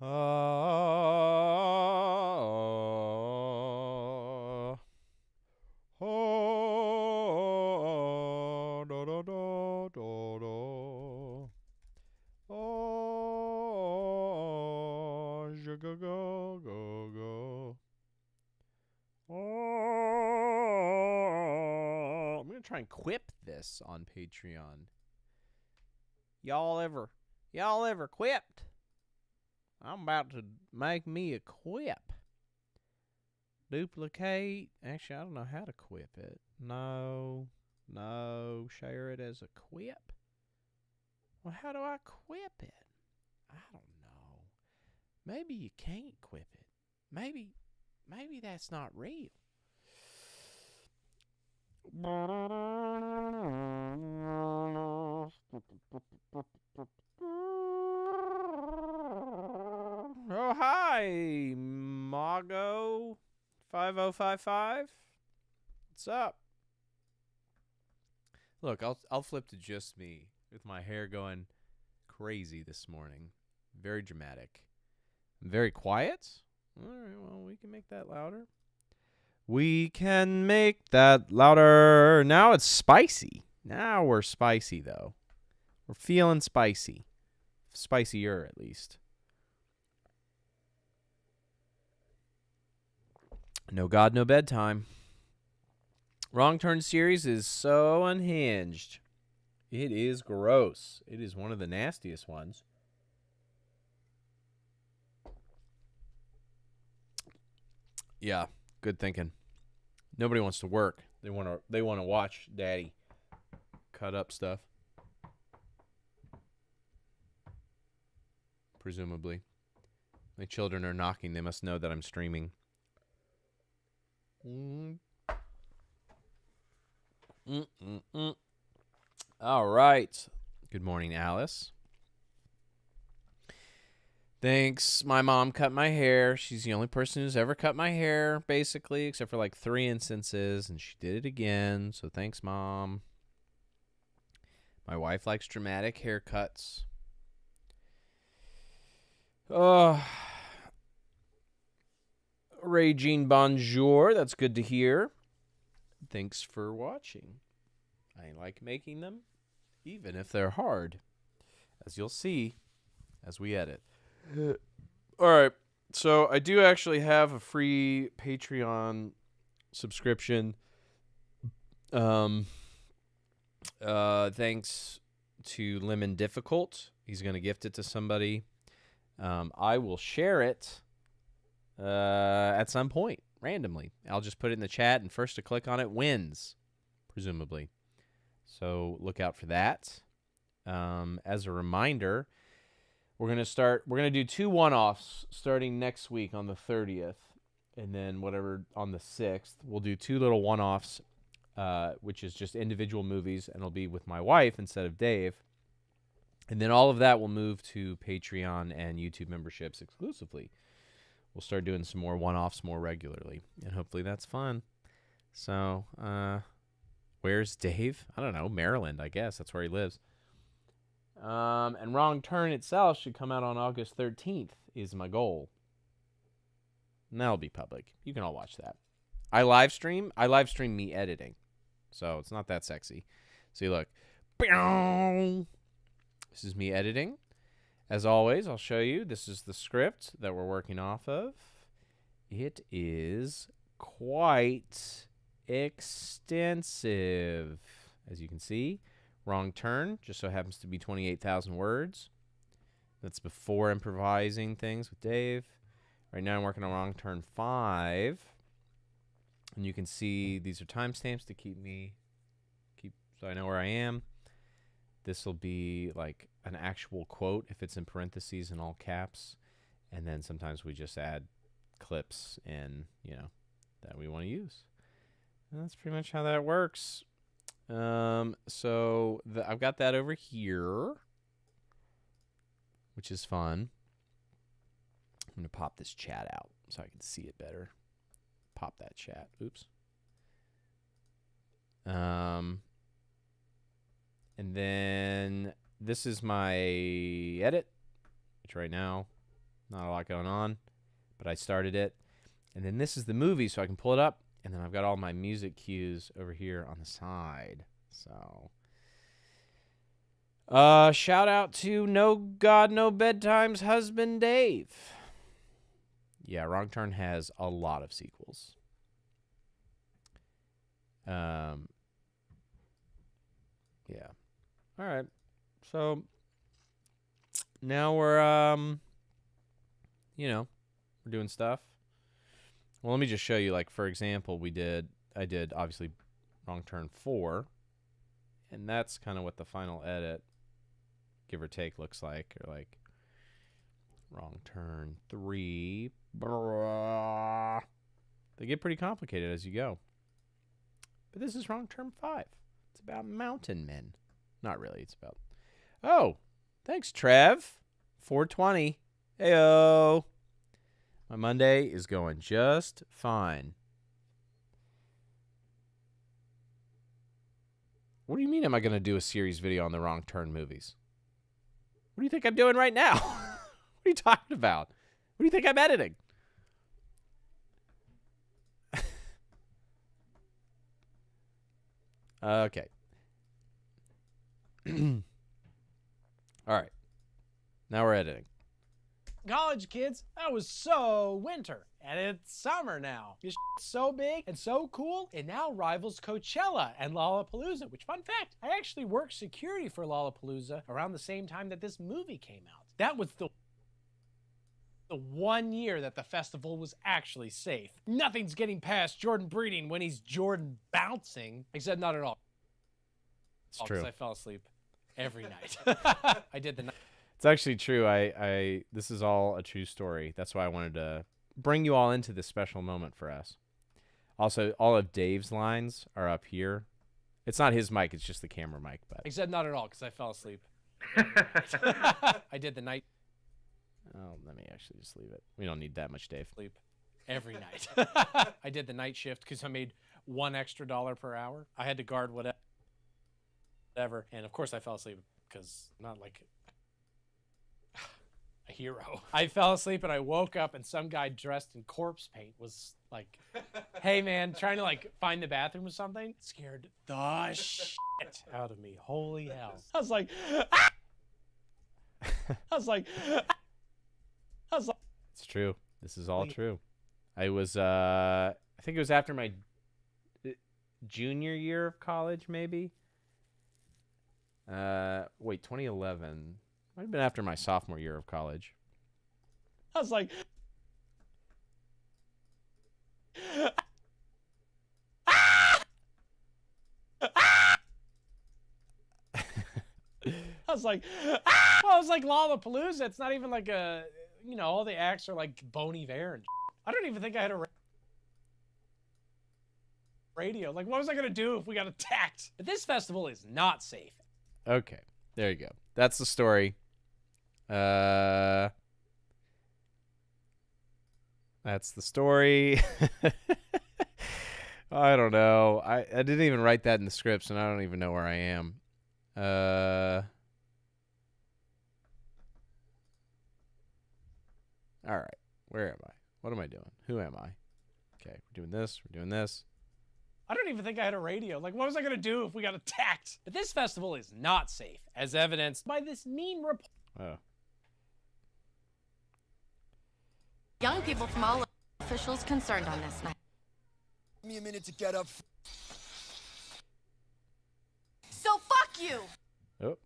Ah, oh, do, do, do, do, do. Oh, go, go, go, go. Oh, I'm gonna try and quip this on Patreon. Y'all ever quipped? I'm about to make me a quip. Duplicate. Actually, I don't know how to quip it. No. Share it as a quip. Well, how do I quip it? I don't know. Maybe you can't quip it. Maybe that's not real. Oh, hi, Mago 5055. What's up? Look, I'll flip to just me with my hair going crazy this morning. Very dramatic. I'm very quiet. All right, well, we can make that louder. We can make that louder. Now it's spicy. Now we're spicy, though. We're feeling spicy. Spicier, at least. No God, no bedtime. Wrong Turn series is so unhinged. It is gross. It is one of the nastiest ones. Yeah, good thinking. Nobody wants to work. They want to watch Daddy cut up stuff. Presumably. My children are knocking. They must know that I'm streaming. All right. Good morning, Alice. Thanks. My mom cut my hair. She's the only person who's ever cut my hair, basically, except for like 3 instances, and she did it again. So thanks, Mom. My wife likes dramatic haircuts. Regine Bonjour. That's good to hear. Thanks for watching. I like making them, even if they're hard, as you'll see as we edit. All right. So I do actually have a free Patreon subscription. Thanks to Lemon Difficult. He's going to gift it to somebody. I will share it at some point randomly. I'll just put it in the chat, and first to click on it wins, presumably. So look out for that. As a reminder, we're going to do 2 one-offs starting next week on the 30th, and then whatever on the 6th. We'll do 2 little one-offs, which is just individual movies, and it'll be with my wife instead of Dave. And then all of that will move to Patreon and YouTube memberships exclusively. We'll start doing some more one-offs more regularly, and hopefully that's fun. So, where's Dave? I don't know, Maryland, I guess. That's where he lives. And Wrong Turn itself should come out on August 13th is my goal. And that'll be public. You can all watch that. I live stream me editing. So it's not that sexy. See, look. This is me editing. As always, I'll show you. This is the script that we're working off of. It is quite extensive, as you can see. Wrong Turn just so happens to be 28,000 words. That's before improvising things with Dave. Right now I'm working on Wrong Turn 5. And you can see these are timestamps to keep so I know where I am. This will be like an actual quote if it's in parentheses in all caps. And then sometimes we just add clips in, that we want to use. And that's pretty much how that works. So I've got that over here, which is fun. I'm going to pop this chat out so I can see it better. Pop that chat. Oops. And then this is my edit, which right now Not a lot going on, but I started it. And then this is the movie, so I can pull it up. And then I've got all my music cues over here on the side. So, shout out to No God, No Bedtime's husband, Dave. Yeah, Wrong Turn has a lot of sequels. Yeah. All right. So now we're we're doing stuff. Well, let me just show you, like, for example, I did obviously Wrong Turn 4, and that's kind of what the final edit, give or take, looks like, or like Wrong Turn 3. They get pretty complicated as you go. But this is Wrong Turn 5. It's about mountain men. Not really, it's about... Oh, thanks, Trev. 420. Heyo. My Monday is going just fine. What do you mean am I going to do a series video on the Wrong Turn movies? What do you think I'm doing right now? What are you talking about? What do you think I'm editing? Okay. All right. Now we're editing. College kids, that was so winter, and it's summer now. This shit's so big and so cool, it now rivals Coachella and Lollapalooza, which, fun fact, I actually worked security for Lollapalooza around the same time that this movie came out. That was the 1 year that the festival was actually safe. Nothing's getting past Jordan breeding when he's Jordan bouncing, except not at all. It's true. Because I fell asleep every night. I did the night. It's actually true. This is all a true story. That's why I wanted to bring you all into this special moment for us. Also, all of Dave's lines are up here. It's not his mic, it's just the camera mic. But Except not at all, because I fell asleep. I did the night. Oh, let me actually just leave it. We don't need that much, Dave. Sleep every night. I did the night shift because I made $1 extra per hour. I had to guard whatever. And of course I fell asleep because I'm not like a hero. I fell asleep and I woke up and some guy dressed in corpse paint was like, hey man, trying to like find the bathroom or something. Scared the shit out of me. Holy hell. I was like, ah! It's true. This is all true. I was, I think it was after my junior year of college, maybe. Wait, 2011. Might have been after my sophomore year of college. I was like, well, I was like Lollapalooza. It's not even like a, all the acts are like Bon Iver and I don't even think I had a radio. Like, what was I going to do if we got attacked? But this festival is not safe. Okay, there you go. That's the story. That's the story. I don't know. I didn't even write that in the scripts, and I don't even know where I am. All right. Where am I? What am I doing? Who am I? Okay, we're doing this. We're doing this. I don't even think I had a radio. Like, what was I going to do if we got attacked? But this festival is not safe, as evidenced by this mean report. Oh. Young people from all officials concerned on this night. Give me a minute to get up. So fuck you! Oh.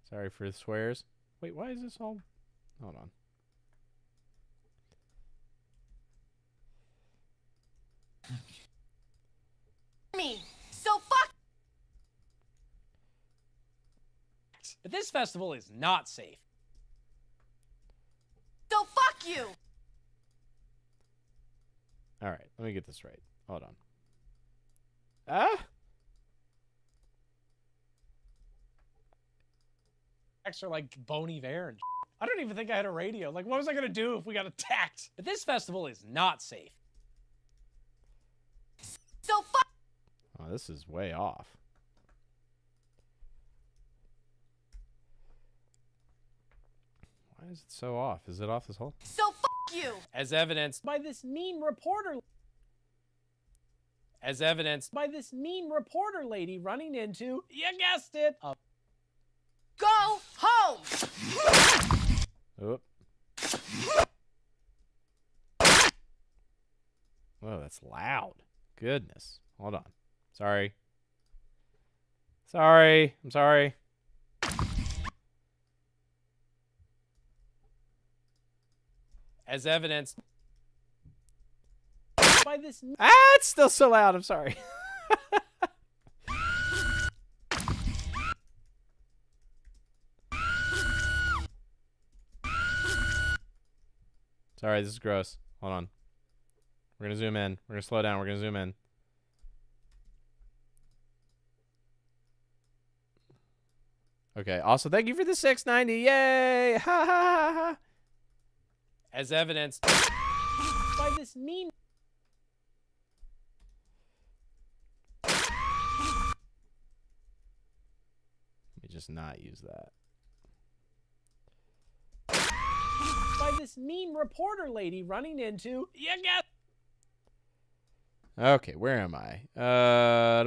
Sorry for the swears. Wait, why is this all... Hold on. Me. So fuck. But this festival is not safe. So fuck you! All right, let me get this right. Hold on. Ah? Acts are like Bon Iver and I don't even think I had a radio. Like, what was I going to do if we got attacked? But this festival is not safe. So fuck. Oh, this is way off. Why is it so off? Is it off this whole? So you. As evidenced by this mean reporter. As evidenced by this mean reporter lady running into, you guessed it, a Go home. Oop. Whoa, that's loud. Goodness. Hold on. Sorry. Sorry. I'm sorry. as evidenced by this. It's still so loud. I'm sorry. Sorry, this is gross. Hold on. We're going to zoom in. We're going to slow down. We're going to zoom in. Okay. Also, thank you for the 690. Yay! Ha ha ha ha. As evidenced by this mean. Let me just not use that. By this mean reporter lady running into, you get. Okay, where am I? A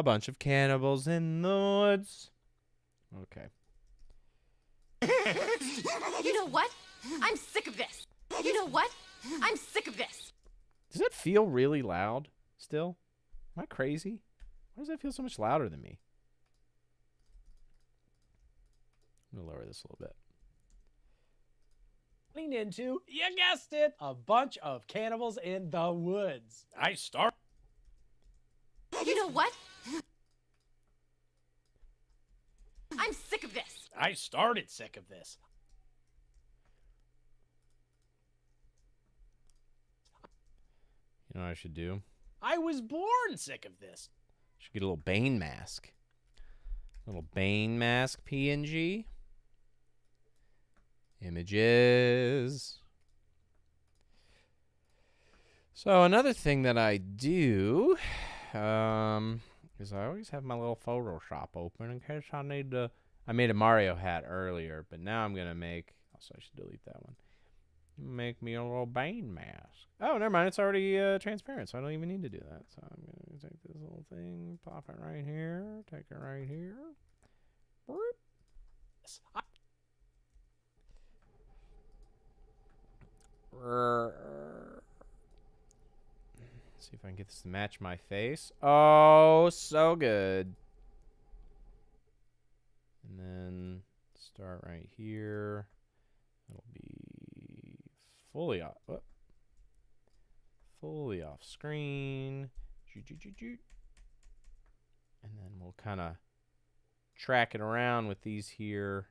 bunch of cannibals in the woods. Okay. You know what? I'm sick of this. You know what? I'm sick of this. Does that feel really loud still? Am I crazy? Why does that feel so much louder than me? I'm going to lower this a little bit. Running into, you guessed it, a bunch of cannibals in the woods. I start. You know what? I'm sick of this. I started sick of this. You know what I should do? I was born sick of this. Should get a little Bane mask. Little Bane mask PNG. Images. So another thing that I do is I always have my little Photoshop open in case I need to. I made a Mario hat earlier, but now I'm going to make. Also, I should delete that one. Make me a little Bane mask. Oh, never mind. It's already transparent, so I don't even need to do that. So I'm going to take this little thing, pop it right here, take it right here. See if I can get this to match my face. Oh, so good. And then start right here. It'll be fully off. Oh, fully off screen. And then we'll kind of track it around with these here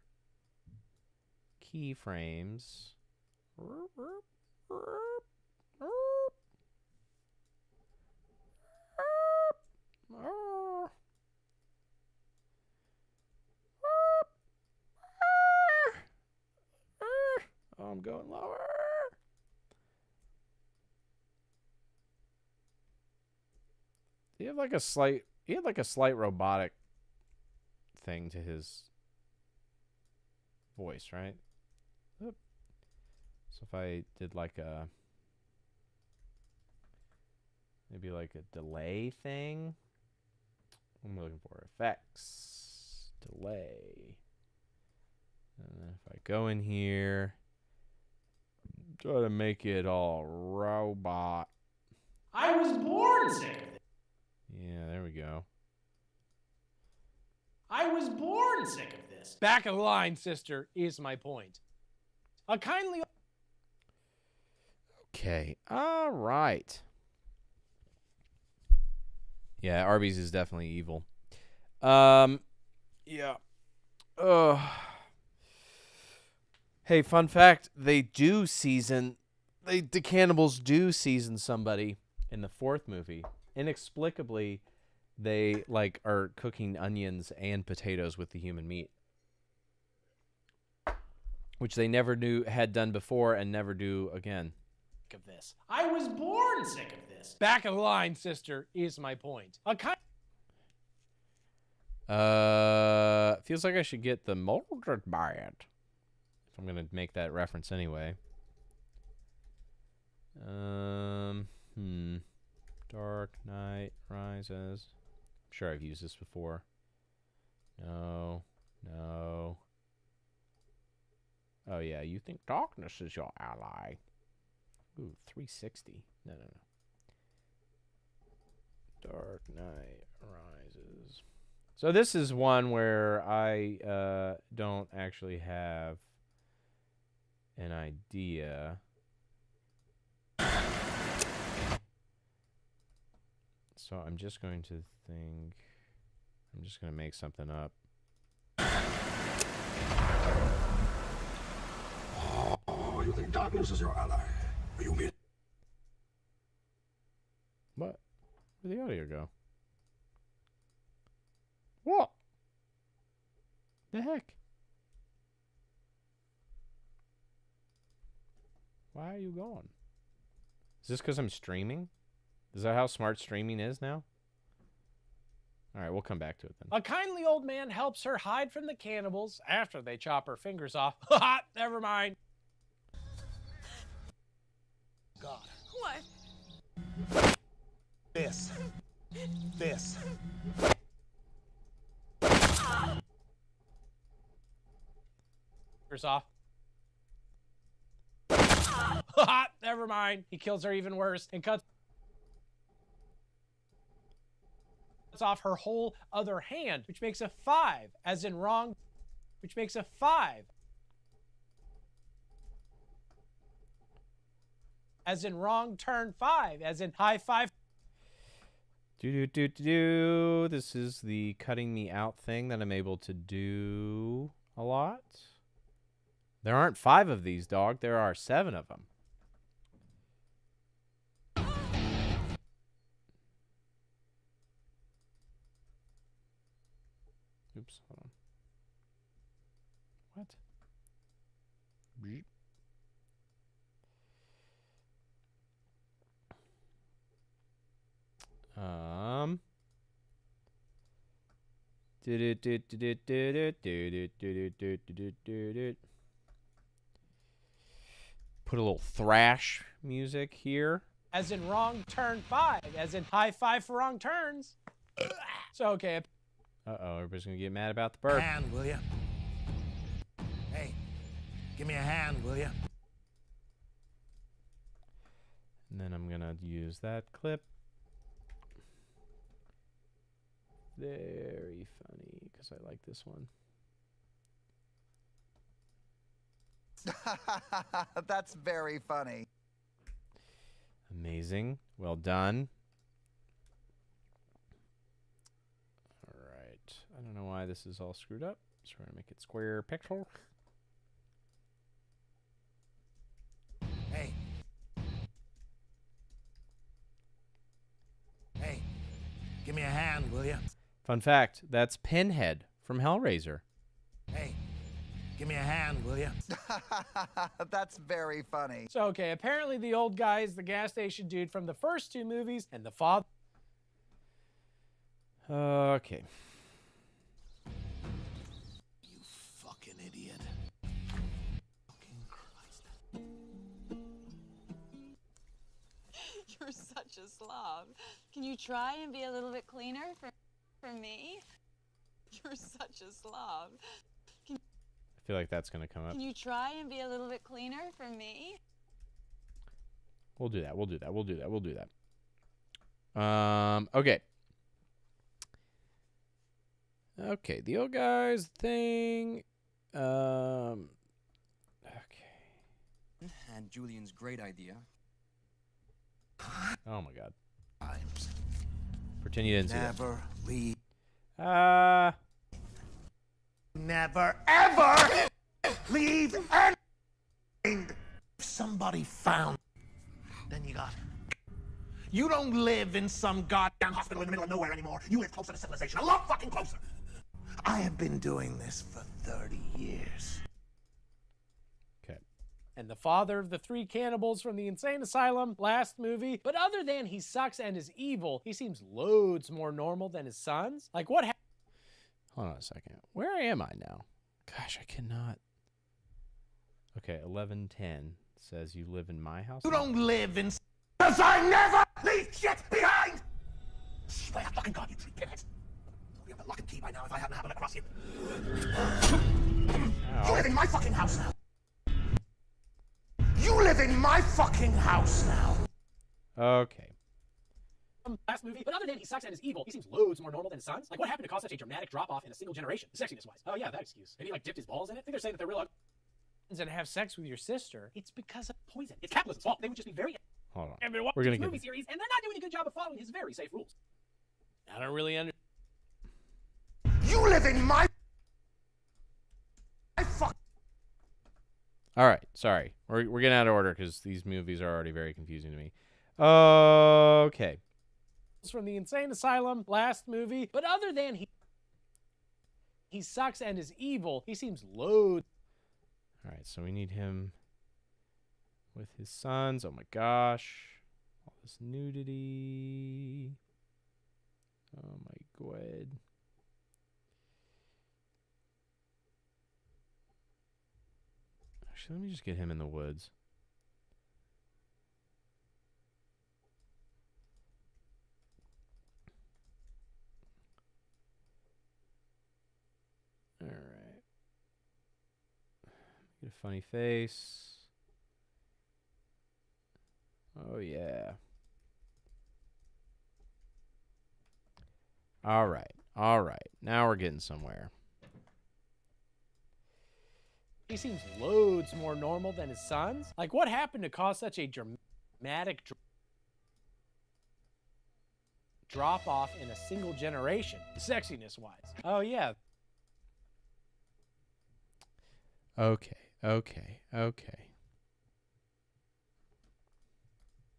keyframes. Oh, I'm going lower. He had like a slight robotic thing to his voice, right? Oop. So if I did like a maybe like a delay thing. What am I looking for? Effects, delay. And then if I go in here, try to make it all robot. I was born sick of this. Yeah, there we go. I was born sick of this. Back of the line, sister, is my point. A kindly. Okay, all right. Yeah, Arby's is definitely evil. Yeah. Hey, fun fact, the cannibals do season somebody in the fourth movie. Inexplicably, they like are cooking onions and potatoes with the human meat, which they never had done before and never do again. Of this. I was born sick of this. Back of the line, sister, is my point. A kind. Feels like I should get the molded by it. I'm going to make that reference anyway. Dark Knight Rises. I'm sure I've used this before. No. Oh, yeah, you think darkness is your ally. Ooh, 360. No. Dark Knight Rises. So this is one where I don't actually have an idea. So I'm just going to make something up. Oh, you think darkness is your ally? You mean? What? Where'd the audio go? What? The heck? Why are you gone? Is this because I'm streaming? Is that how smart streaming is now? All right, we'll come back to it then. A kindly old man helps her hide from the cannibals after they chop her fingers off. Ha! Never mind. God. What? This. Fingers off. Ha! Never mind. He kills her even worse and cuts off her whole other hand, which makes a 5, as in wrong, which makes a 5. As in wrong turn 5, as in high 5. This is the cutting me out thing that I'm able to do a lot. There aren't 5 of these, dog. There are 7 of them. Oops, hold on. What? Beep. Put a little thrash music here. As in wrong turn 5, as in high 5 for wrong turns. So, okay. Uh-oh, everybody's going to get mad about the burp. Hand, will you? Hey, give me a hand, will you? And then I'm going to use that clip. Very funny, because I like this one. That's very funny. Amazing. Well done. All right. I don't know why this is all screwed up. So we're going to make it square pixel. Hey. Hey, give me a hand, will you? Fun fact, that's Pinhead from Hellraiser. Hey, give me a hand, will you? That's very funny. So, okay, apparently the old guy is the gas station dude from the first 2 movies, and the father. Okay. You fucking idiot. Fucking Christ. You're such a slob. Can you try and be a little bit cleaner for me? You're such a slob. I feel like that's going to come up. Can you try and be a little bit cleaner for me? We'll do that. Okay. Okay, the old guy's thing. Okay. And Julian's great idea. Oh my God. Times. Pretend you didn't see that. Never leave. Never, ever leave anything. If somebody found, then you got. You don't live in some goddamn hospital in the middle of nowhere anymore. You live closer to civilization. A lot fucking closer. I have been doing this for 30 years. Okay. And the father of the 3 cannibals from the insane asylum last movie. But other than he sucks and is evil, he seems loads more normal than his sons. Like, what happened? Hold on a second. Where am I now? Gosh, I cannot. Okay, 11:10 says you live in my house. You don't live in... Cause I never leave shit behind! Swear to fucking God, you three pinheads. We have the lock and key by now if I haven't happened across you. You live in my fucking house now. You live in my fucking house now. Okay. Last movie, but other than he sucks and is evil, he seems loads more normal than his sons. Like, what happened to cause such a dramatic drop-off in a single generation, sexiness-wise? Oh yeah, that excuse. Maybe he, like, dipped his balls in it? I think they're saying that they're real ugly. And have sex with your sister, it's because of poison. It's capitalism's fault. They would just be very... Hold on. And been watching We're gonna this movie series, and they're not doing a good job of following his very safe rules. I don't really understand. You live in my fuck. All right, sorry. We're getting out of order because these movies are already very confusing to me. Okay. From the insane asylum, last movie, but other than he sucks and is evil, he seems loads. All right, so we need him with his sons. Oh my gosh. All this nudity. Oh my god. Actually, let me just get him in the woods. All right. Get a funny face. Oh, yeah. All right. All right. Now we're getting somewhere. He seems loads more normal than his sons. Like, what happened to cause such a dramatic drop-off in a single generation, sexiness-wise? Oh, yeah. Okay. Okay. Okay.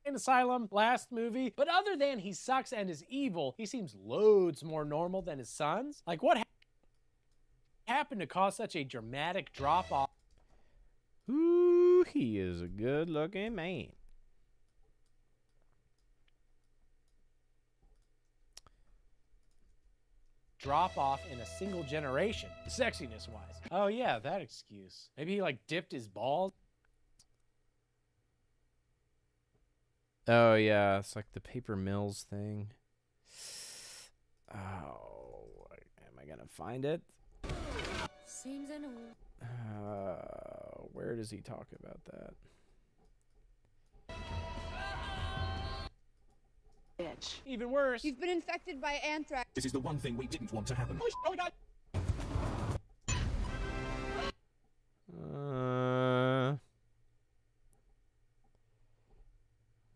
In asylum, last movie, but other than he sucks and is evil, he seems loads more normal than his sons. Like, what happened to cause such a dramatic drop-off? Ooh, he is a good-looking man. Drop-off in a single generation, sexiness-wise. Oh, yeah, that excuse. Maybe he, like, dipped his balls. Oh, yeah. It's like the Paper Mills thing. Oh, am I going to find it? Seems in a... Where does he talk about that? Bitch. Even worse. You've been infected by anthrax. This is the one thing we didn't want to happen. Oh my God.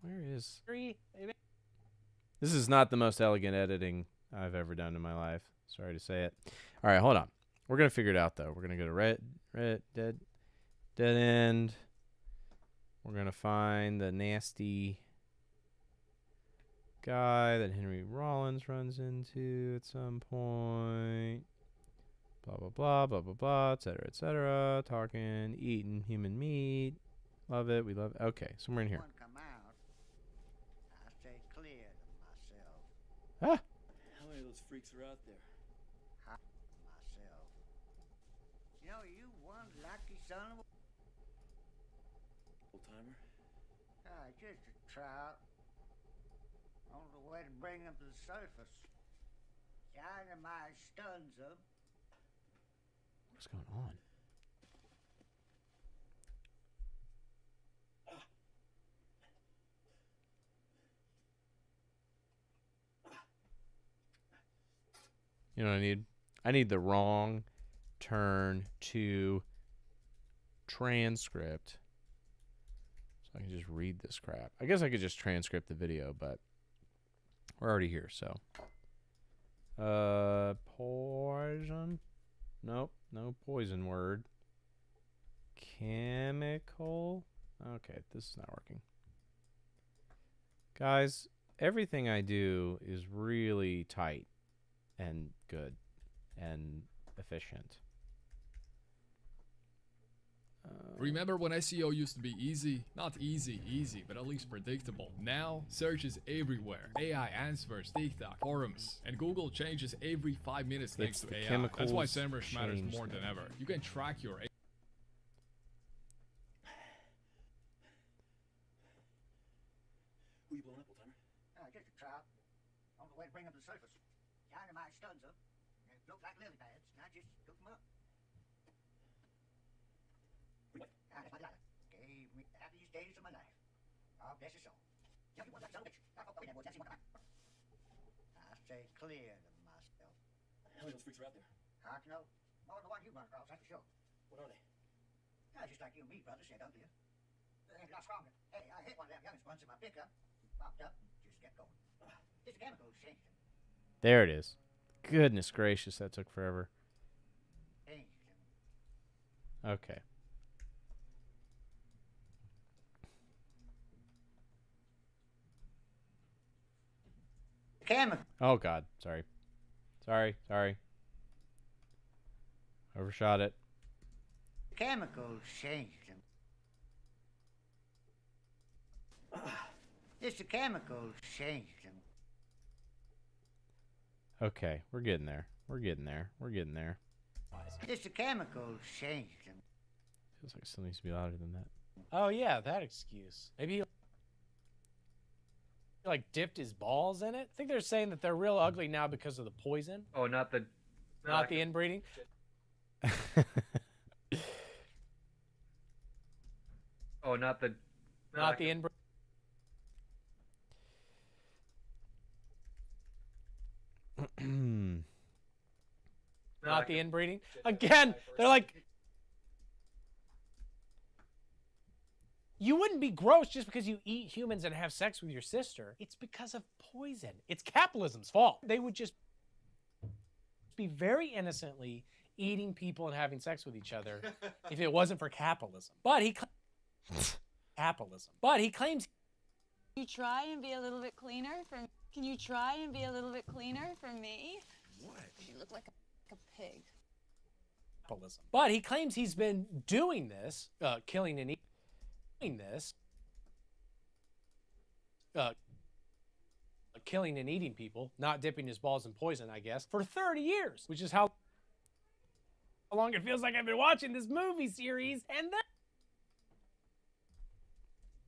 Where is... This is not the most elegant editing I've ever done in my life. Sorry to say it. All right, hold on. We're going to figure it out, though. We're going to go to dead end. We're going to find the nasty guy that Henry Rollins runs into at some point. Blah, blah, blah, blah, blah, blah, et cetera, talking, eating human meat. Love it. We love it. Okay, somewhere in here. Come out, I stay clear to myself. Ah! How many of those freaks are out there? Myself. You know, you one lucky son of a... Old-timer? Just a trout. On the way to bring him to the surface. Dynamite stuns him. What's going on? You know what I need? I need the wrong turn to transcript. So I can just read this crap. I guess I could just transcript the video, but we're already here, so. Poison? Nope, no poison word. Chemical? Okay, this is not working. Guys, everything I do is really tight and good and efficient. Remember when SEO used to be easy? Not easy, but at least predictable. Now, search is everywhere. AI answers, TikTok, forums, and Google changes every 5 minutes thanks to AI. That's why SEMrush matters more than ever. You can track your way to bring them to the surface. China my studs up. They look like lily pads, and I just took them up. What? Now, that's my delilah. Gave me the happiest days of my life. Oh, bless his soul. Tell me one, that son of a bitch. Oh, wait, boys, that's one. I stay clear of myself. How many of those freaks are out there? Hard to know. More than the one you run across, that's for sure. What are they? Just like you and me, brother, said uglier. And a lot stronger. Hey, I hit one of them youngest ones in my pickup. Popped up and just kept going. It's the chemicals changed him. There it is. Goodness gracious, that took forever. Changed him. Okay. Chemical. Oh, God. Sorry. Sorry. Overshot it. Chemicals changed him. It's the chemicals changed him. Okay, we're getting there. It's the chemicals changed him. Feels like it still needs to be louder than that. Oh yeah, that excuse. Maybe he like dipped his balls in it. I think they're saying that they're real ugly now because of the poison. Oh, not the inbreeding. Oh, not the inbreeding. Not the inbreeding. Again, they're like, you wouldn't be gross just because you eat humans and have sex with your sister. It's because of poison. It's capitalism's fault. They would just be very innocently eating people and having sex with each other if it wasn't for capitalism. But he claims. Can you try and be a little bit cleaner for? Can you try and be a little bit cleaner for me? What? You look like a pig. Capitalism. But he claims he's been doing this, killing and eating this, killing and eating people, not dipping his balls in poison, I guess, for 30 years, which is how long it feels like I've been watching this movie series, and they're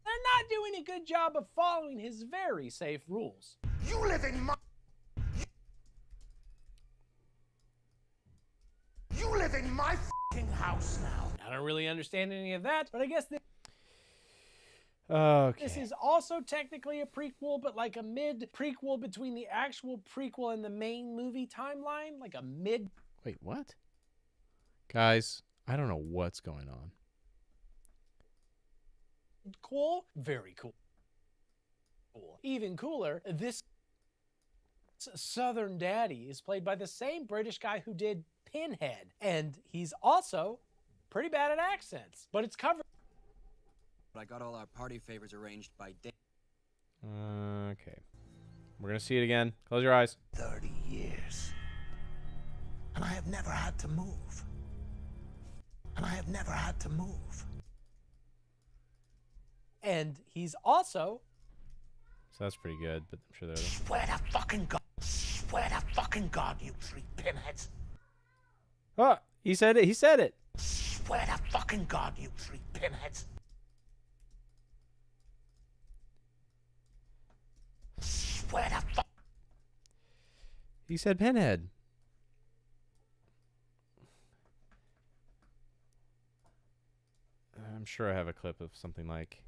not doing a good job of following his very safe rules. You live in my... You live in my f***ing house now. I don't really understand any of that, but I guess Okay. this is also technically a prequel, but like a mid-prequel between the actual prequel and the main movie timeline, like a mid... Wait, what? Guys, I don't know what's going on. Cool? Very cool. Even cooler, this Southern Daddy is played by the same British guy who did Pinhead, and he's also pretty bad at accents, but it's covered. I got all our party favors arranged by day. Okay. We're going to see it again. Close your eyes. 30 years. And I have never had to move. And he's also... So that's pretty good, but I'm sure they're... Swear to fucking God, you three pinheads. Oh, he said it. Swear to fucking God, you three pinheads. Swear to He said Pinhead. I'm sure I have a clip of something like...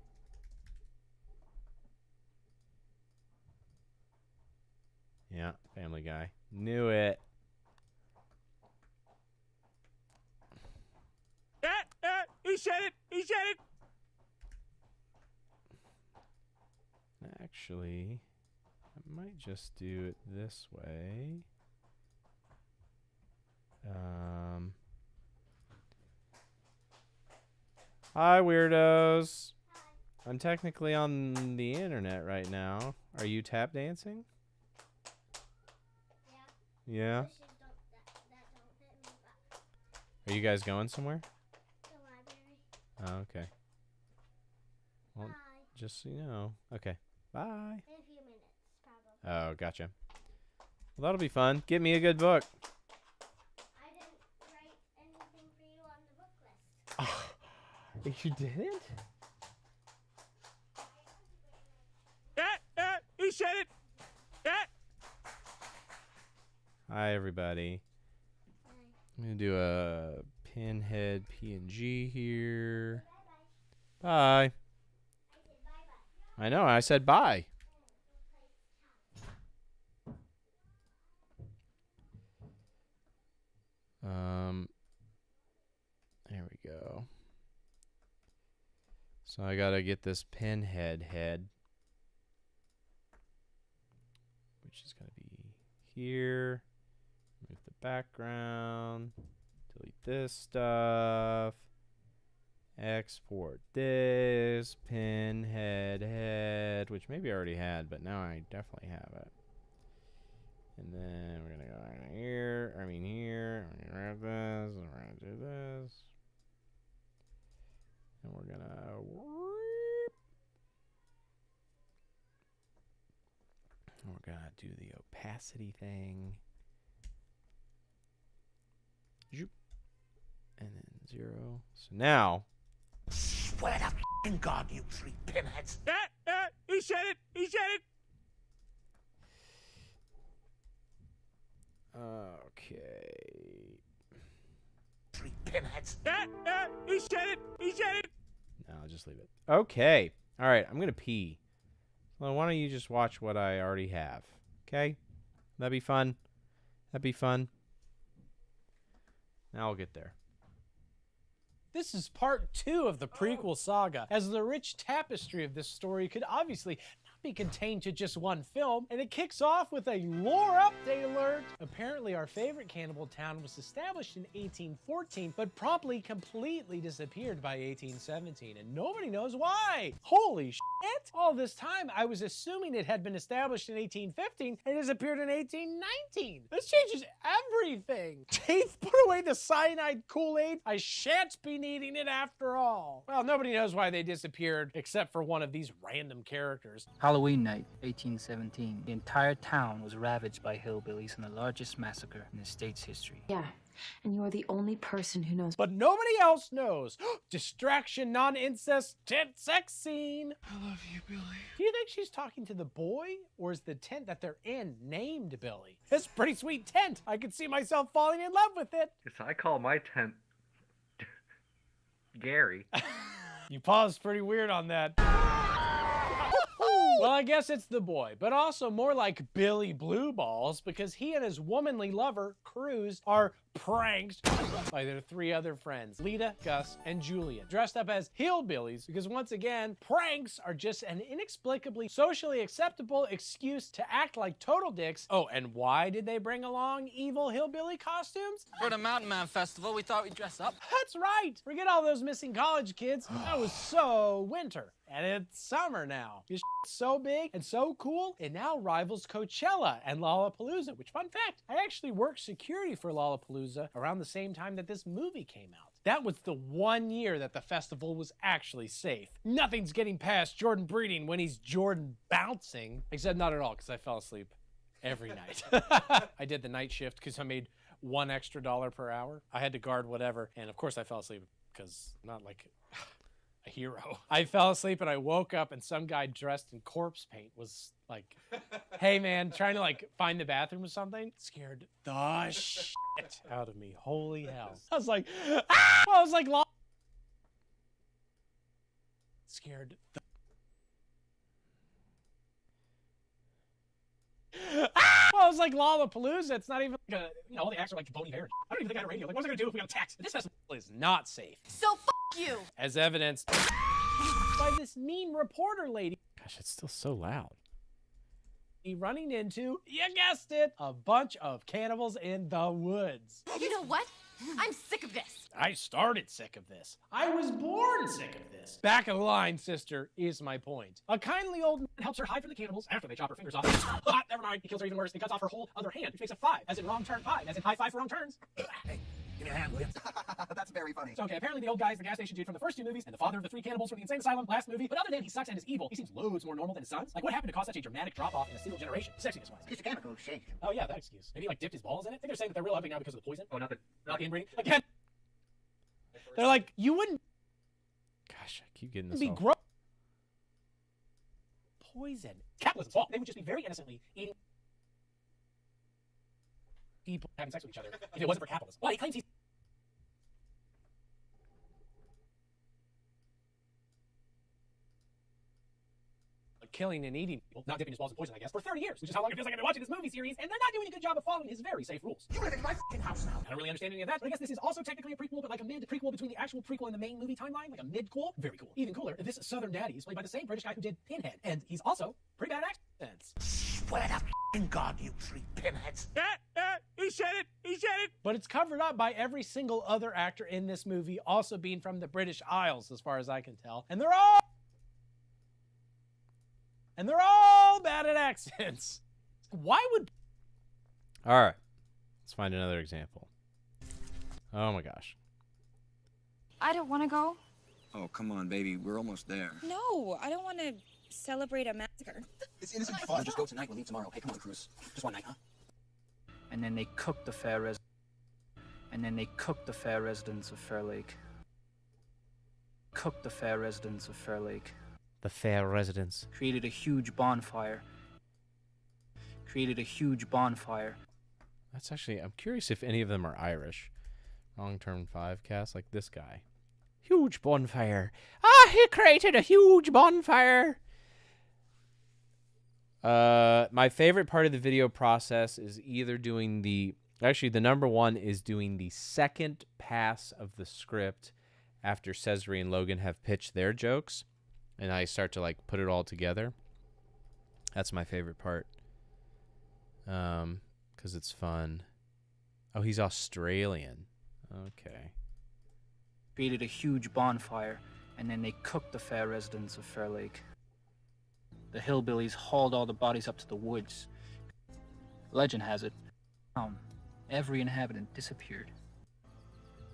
Yeah, Family Guy. Knew it. He said it. Actually, I might just do it this way. Hi, weirdos. I'm technically on the internet right now. Are you tap dancing? Yeah. Are you guys going somewhere? The library. Oh, okay. Well, just so you know. Okay. Bye. In a few minutes, probably. Oh, gotcha. Well, that'll be fun. Get me a good book. I didn't write anything for you on the book list. You didn't? He said it. Hi, everybody. I'm going to do a pinhead PNG here. Bye. I know, I said bye. There we go. So I gotta get this pinhead head, which is gonna be here. Move the background. Delete this stuff. Export this pinhead head, which maybe I already had, but now I definitely have it. And then we're gonna go here. I mean here. We're gonna grab this. And we're gonna do this. And we're gonna. And we're gonna do the opacity thing. Zoop. And then 0. So now. Swear to f***ing God, you 3 pinheads. He said it! He said it! Okay. 3 pinheads. He said it! He said it! No, I'll just leave it. Okay. All right, I'm going to pee. Well, why don't you just watch what I already have? Okay? That'd be fun. That'd be fun. Now I'll get there. This is part 2 of the prequel saga, as the rich tapestry of this story could obviously not be contained to just one film, and it kicks off with a lore update alert. Apparently our favorite cannibal town was established in 1814, but promptly completely disappeared by 1817, and nobody knows why. Holy shit! All this time I was assuming it had been established in 1815 and disappeared in 1819. This changes everything. Teeth, put away the cyanide Kool-Aid. I shan't be needing it after all. Well, nobody knows why they disappeared except for one of these random characters. Halloween night, 1817. The entire town was ravaged by hillbillies in the largest massacre in the state's history. Yeah, and you're the only person who knows. But nobody else knows. Distraction, non-incest, tent sex scene. I love you, Billy. Do you think she's talking to the boy, or is the tent that they're in named Billy? It's a pretty sweet tent. I could see myself falling in love with it. Yes, I call my tent Gary. You paused pretty weird on that. Well, I guess it's the boy, but also more like Billy Blue Balls, because he and his womanly lover, Cruz, are pranked by their 3 other friends, Lita, Gus, and Julian, dressed up as hillbillies, because once again, pranks are just an inexplicably socially acceptable excuse to act like total dicks. Oh, and why did they bring along evil hillbilly costumes? For the Mountain Man Festival, we thought we'd dress up. That's right! Forget all those missing college kids. That was so winter. And it's summer now. This so big and so cool, it now rivals Coachella and Lollapalooza, which, fun fact, I actually worked security for Lollapalooza around the same time that this movie came out. That was the one year that the festival was actually safe. Nothing's getting past Jordan Breeding when he's Jordan bouncing. Except not at all, because I fell asleep every night. I did the night shift because I made $1 extra per hour. I had to guard whatever, and of course I fell asleep because I'm not like a hero. I fell asleep and I woke up and some guy dressed in corpse paint was like, hey man, trying to like find the bathroom or something. Scared the shit out of me. Holy hell. I was like, ah! I was like, scared the I was like, Lollapalooza, it's not even like all the acts are like Boney Bear. I don't even think I had a radio. Like, what's I gonna do if we got attacked? This festival is not safe. So you. As evidenced by this mean reporter lady. Gosh, it's still so loud. Running into, you guessed it, a bunch of cannibals in the woods. You know what? I'm sick of this. I started sick of this. I was born sick of this. Back of the line, sister, is my point. A kindly old man helps her hide from the cannibals after they chop her fingers off. Never mind, he kills her even worse. He cuts off her whole other hand, which makes a 5, as in wrong turn 5, as in high 5 for wrong turns. Hey, give me a hand, will you? That's very funny. So, okay, apparently the old guy is the gas station dude from the first 2 movies and the father of the 3 cannibals from the insane asylum last movie. But other than he sucks and is evil, he seems loads more normal than his sons. Like, what happened to cause such a dramatic drop-off in a single generation, sexiness-wise? Mr. Chemical changed him. Oh, yeah, that excuse. Maybe he, like, dipped his balls in it? I think they're saying that they're real ugly now because of the poison. Oh, not the inbreeding. Again, they're like, you wouldn't... Gosh, I keep getting this be off. gross. Poison. Capitalism's fault. They would just be very innocently eating... people having sex with each other if it wasn't for capitalism. Well, he claims he's killing and eating people, not dipping his balls in poison, I guess, for 30 years, which is how long it feels like I've been watching this movie series, and they're not doing a good job of following his very safe rules. You live in my fucking house now. I don't really understand any of that, but I guess this is also technically a prequel, but like a mid-prequel between the actual prequel and the main movie timeline, like a mid-cool. Very cool. Even cooler, this Southern Daddy is played by the same British guy who did Pinhead, and he's also pretty bad accents. Swear to fucking God, you three pinheads. He said it! He said it! But it's covered up by every single other actor in this movie also being from the British Isles, as far as I can tell. And they're all bad at accents. Why would... All right. Let's find another example. Oh my gosh. I don't want to go. Oh, come on, baby. We're almost there. No, I don't want to celebrate a massacre. It's innocent fun. Just go tonight. We'll leave tomorrow. Hey, come on, Cruz. Just one night, huh? And then they cooked the fair residents of Fair Lake. Cooked the fair residents of Fair Lake. The fair residents. Created a huge bonfire. That's actually, I'm curious if any of them are Irish. Long-term 5 cast, like this guy. Huge bonfire. Ah, he created a huge bonfire. My favorite part of the video process is either doing the... Actually, the number one is doing the second pass of the script after Cesare and Logan have pitched their jokes. And I start to, like, put it all together. That's my favorite part. Because it's fun. Oh, he's Australian. Okay. Created a huge bonfire, and then they cooked the fair residents of Fair Lake. The hillbillies hauled all the bodies up to the woods. Legend has it, every inhabitant disappeared.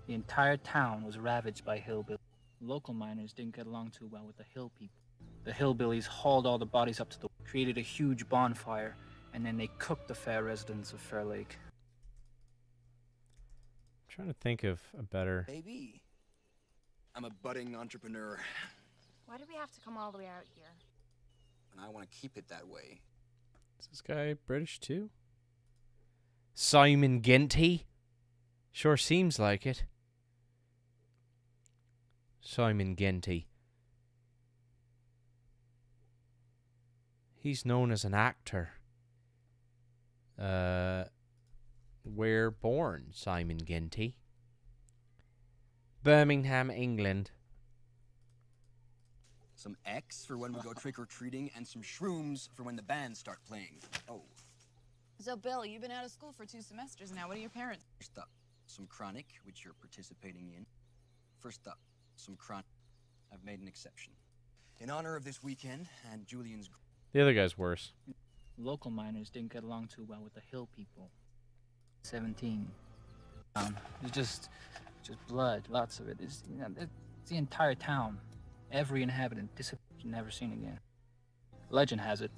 The entire town was ravaged by hillbillies. Local miners didn't get along too well with the hill people. The hillbillies hauled all the bodies up to the... Created a huge bonfire, and then they cooked the fair residents of Fair Lake. I'm trying to think of a better... Baby, I'm a budding entrepreneur, Why do we have to come all the way out here? and I want to keep it that way. Is this guy British too? Simon Genty? Sure seems like it. Simon Genty. He's known as an actor. Where born, Simon Genty? Birmingham, England. Some X for when we go trick-or-treating, and some shrooms for when the bands start playing. Oh. So, Bill, you've been out of school for 2 semesters now. What are your parents? First up, some chronic, which you're participating in. First up, some chronic. I've made an exception. In honor of this weekend and Julian's... The other guy's worse. Local miners didn't get along too well with the hill people. 17. It's just blood, lots of it. It's the entire town. Every inhabitant disappeared, never seen again. Legend has it,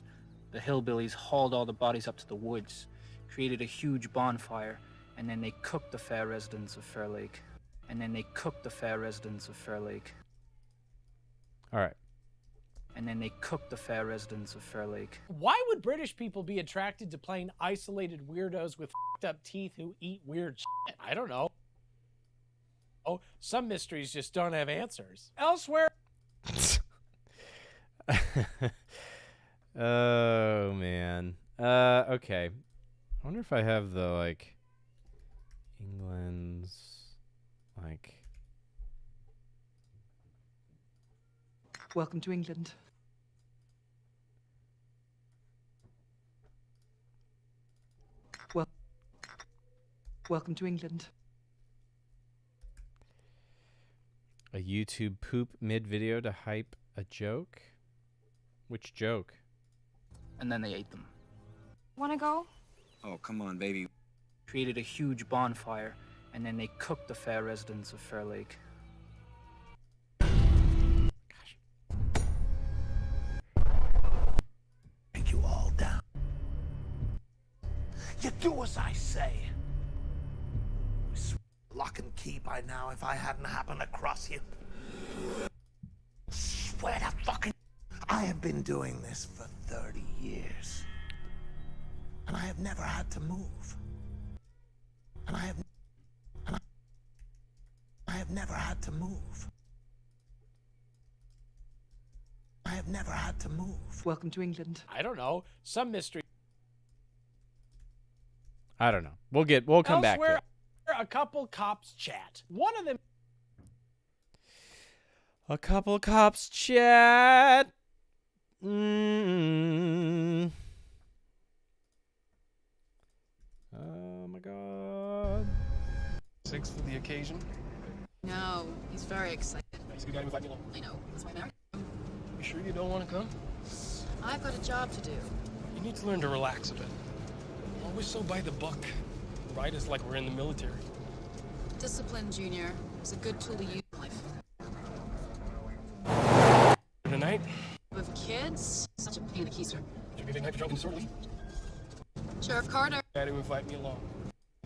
the hillbillies hauled all the bodies up to the woods, created a huge bonfire, and then they cooked the fair residents of Fair Lake. All right. Why would British people be attracted to plain isolated weirdos with f***ed up teeth who eat weird shit? I don't know. Oh, some mysteries just don't have answers. Elsewhere... Oh, man. Okay. I wonder if I have the, like, England's, like... Welcome to England. Welcome to England. A YouTube poop mid-video to hype a joke? Which joke? And then they ate them. Want to go? Oh, come on, baby. Created a huge bonfire, and then they cooked the fair residents of Fair Lake. Take you all down. You do as I say. Lock and key by now if I hadn't happened across you. Swear to fucking... I have been doing this for 30 years. And I have never had to move. And I have never had to move. I have never had to move. Welcome to England. I don't know. Some mystery. I don't know. We'll come back to Elsewhere, it. a couple cops chat. One of them. A couple cops chat. Oh my god. 6 for the occasion. No, he's very excited. He's a good guy to invite me along. I know, that's why I married him. You sure you don't want to come? I've got a job to do. You need to learn to relax a bit. Always so by the book. Ride us like we're in the military. Discipline, Junior, is a good tool to use in life. Tonight? With kids, such a pain in the keister. Should be a big night for drunk and disorderly. Sheriff Carter. Guy to invite me along.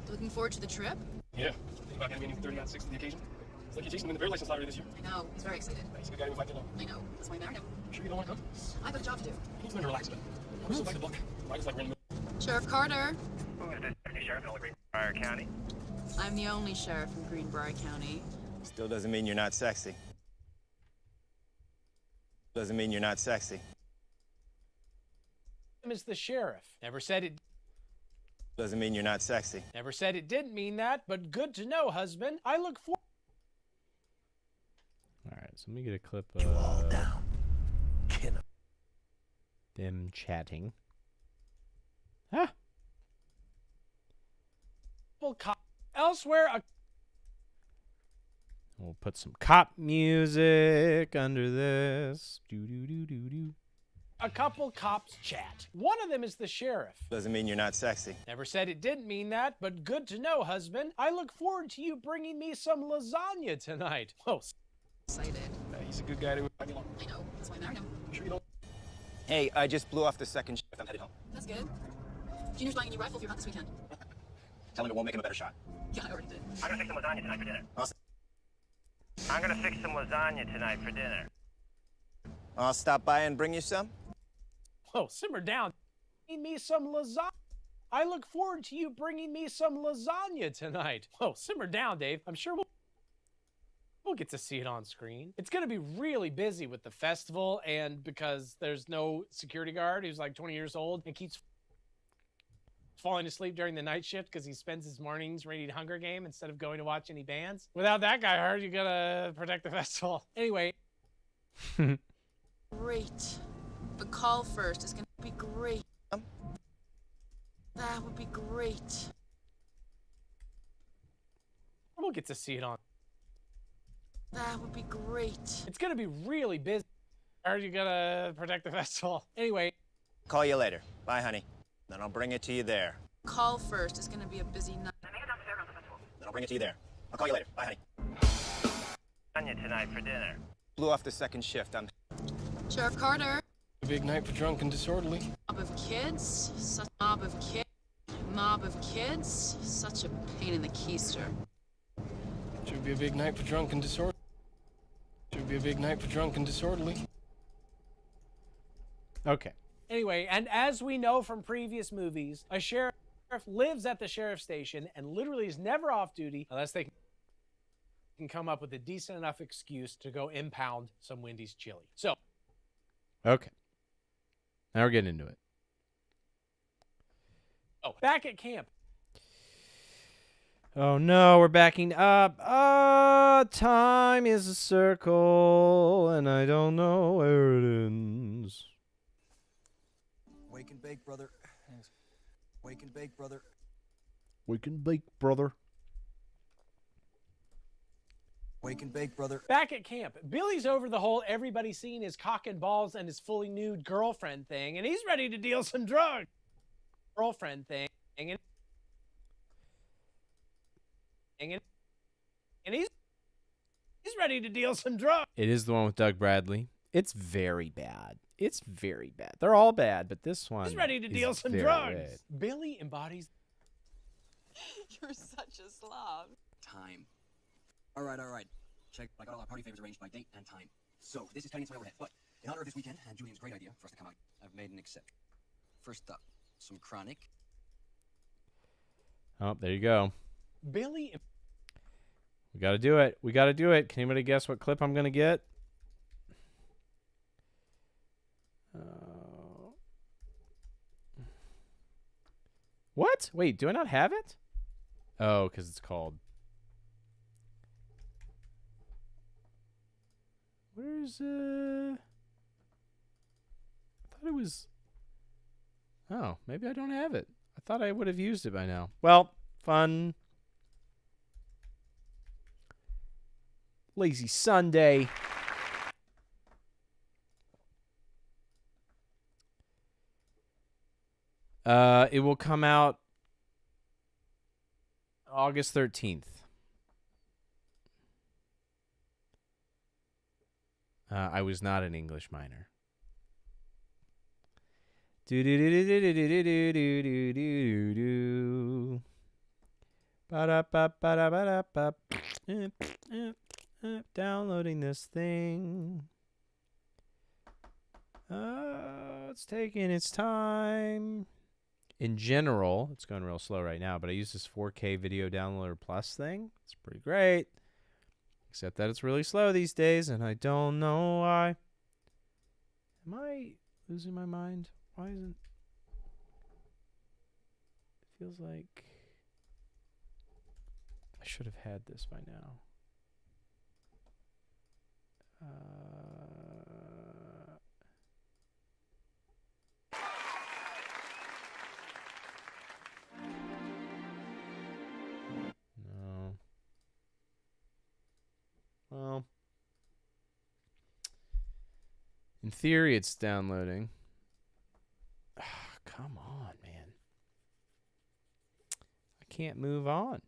Looking forward to the trip? Yeah. Think about getting me 30 on 6 for the occasion. It's like you're chasing him in the bear license lottery this year. I know, he's very excited. He's a good guy to invite me along. I know, that's why I married him. Sure you don't want to come? I've got a job to do. You need to learn to relax a bit. Always so by the book. Ride us like we're in the military. Sheriff Carter. Who is this deputy sheriff in all of Greenbrier County? I'm the only sheriff in Greenbrier County. Still doesn't mean you're not sexy. Doesn't mean you're not sexy. Is the sheriff. Never said it. Doesn't mean you're not sexy. Never said it didn't mean that, but good to know, husband. I look for. All right, so let me get a clip You all of down. Kill 'em. them chatting. Huh? Elsewhere, a We'll put some cop music under this. A couple cops chat. One of them is the sheriff. Doesn't mean you're not sexy. Never said it didn't mean that, but good to know, husband. I look forward to you bringing me some lasagna tonight. Oh, Excited. He's a good guy to invite me along. I know, that's why I married him. Sure you don't. Hey, I just blew off the second shift. I'm headed home. That's good. Junior's buying a new rifle for your hunt this weekend. Tell him it won't make him a better shot. Yeah, I already did. I'm gonna fix some lasagna tonight for dinner. I'm gonna fix some lasagna tonight for dinner. I'll stop by and bring you some. oh, simmer down. Bring me some lasagna. I look forward to you bringing me some lasagna tonight. Oh, simmer down, Dave. I'm sure we'll get to see it on screen. It's going to be really busy with the festival, and because there's no security guard who's like 20 years old and keeps falling asleep during the night shift because he spends his mornings reading Hunger Game instead of going to watch any bands. Without that guy hard, you gotta protect the festival. Anyway. Great. The call first is gonna be great. That would be great. We'll get to see it on. That would be great. It's gonna be really busy. Hard, you gotta protect the festival. Anyway. Call you later. Bye, honey. Then I'll bring it to you there. Call first is gonna be a busy night. Then I'll bring it to you there. I'll call you later. Bye, honey. Lasagna tonight for dinner. Blew off the second shift. I'm Sheriff Carter. A big night for drunk and disorderly. Mob of kids. Such a mob of kids. Mob of kids. Such a pain in the keister. Should be a big night for drunk and disorderly. Should be a big night for drunk and disorderly. Okay. Anyway, and as we know from previous movies, a sheriff lives at the sheriff's station and literally is never off duty unless they can come up with a decent enough excuse to go impound some Wendy's chili. So. Okay. Now we're getting into it. Oh, back at camp. Oh no, we're backing up. Time is a circle, and I don't know where it ends. Wake and bake, brother. Wake and bake, brother. Wake and bake, brother. Wake and bake, brother. Back at camp, Billy's over the whole everybody seeing his cock and balls and his fully nude girlfriend thing, and he's ready to deal some drugs. Girlfriend thing, and he's ready to deal some drugs. It is the one with Doug Bradley. It's very bad. It's very bad. They're all bad, but this one He's ready to deal some very drugs. bad. Billy embodies. You're such a slob. Time. All right. Check. I got all our party favors arranged by date and time. So this is tiny as my overhead. But in honor of this weekend and Julian's great idea for us to come out, I've made an exception. First up, some chronic. Oh, there you go. Billy. We got to do it. We got to do it. Can anybody guess what clip I'm going to get? What? Wait, do I not have it? Oh, because it's called... Where's... I thought it was... Oh, maybe I don't have it. I thought I would have used it by now. Well, fun. Lazy Sunday. It will come out August 13th. I was not an English minor. Do do do do do do do do do do do. Ba da ba ba da ba da ba. Downloading this thing. It's taking its time. In general, it's going real slow right now, but I use this 4K Video Downloader Plus thing. It's pretty great. Except that it's really slow these days, and I don't know why. Am I losing my mind? Why isn't... It feels like I should have had this by now. No. Well, in theory, it's downloading. Come on, man. I can't move on.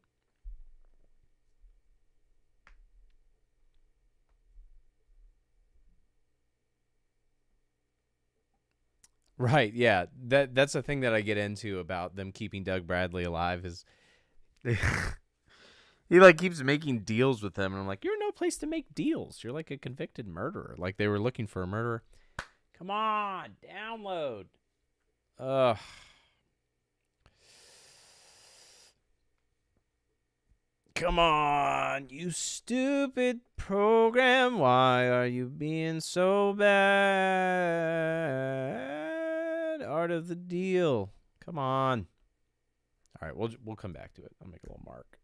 Right, yeah. That's the thing that I get into about them keeping Doug Bradley alive is he like keeps making deals with them, and I'm like, you're no place to make deals. You're like a convicted murderer. Like they were looking for a murderer. Come on, download. Ugh. Come on, you stupid program. Why are you being so bad? Art of the deal. Come on. All right, we'll come back to it. I'll make a little mark.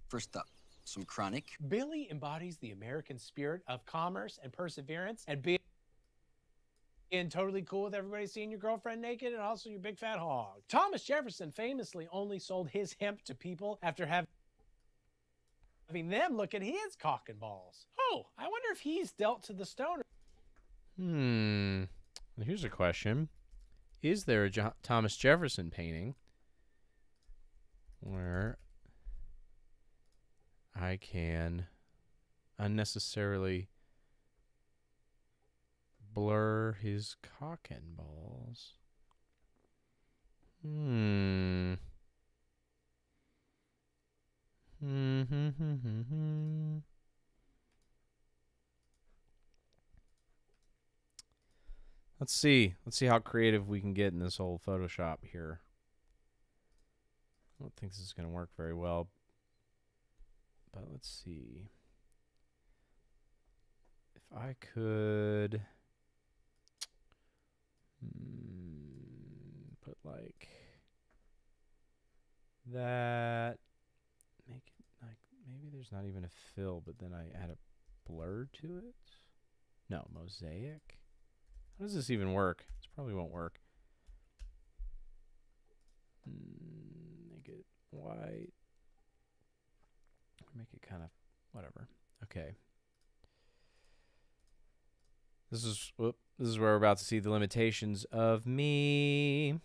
First up, some chronic. Billy embodies the American spirit of commerce and perseverance and being totally cool with everybody seeing your girlfriend naked and also your big fat hog. Thomas Jefferson famously only sold his hemp to people after having them look at his cock and balls. Oh, I wonder if he's dealt to the stoner. Here's a question. Is there a Thomas Jefferson painting where I can unnecessarily blur his cock and balls? Let's see. Let's see how creative we can get in this whole Photoshop here. I don't think this is going to work very well. But let's see. If I could put like that, make it like maybe there's not even a fill, but then I add a blur to it. No, mosaic. How does this even work? This probably won't work. Make it white. Make it kind of whatever. Okay. This is where we're about to see the limitations of me.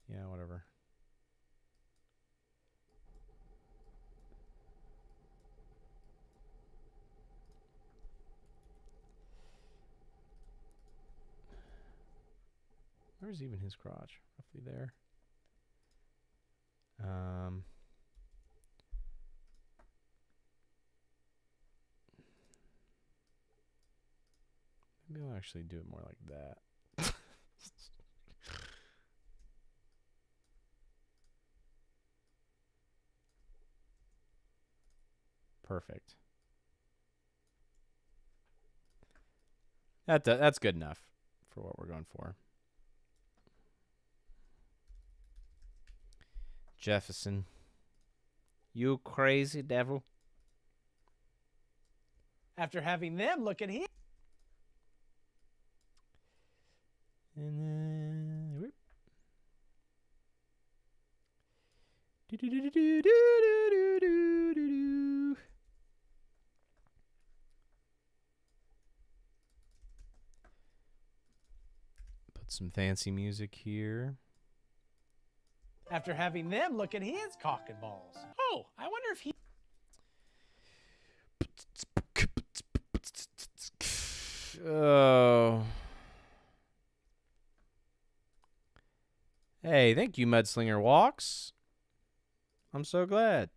Yeah, whatever. Where's even his crotch? Roughly there. Maybe I'll actually do it more like that. Perfect. That's good enough for what we're going for. Jefferson. You crazy devil. After having them look at him. And then... whoop. Put some fancy music here. After having them look at his cock and balls. Oh, I wonder if he... Oh. Hey, thank you, Mudslinger Walks. I'm so glad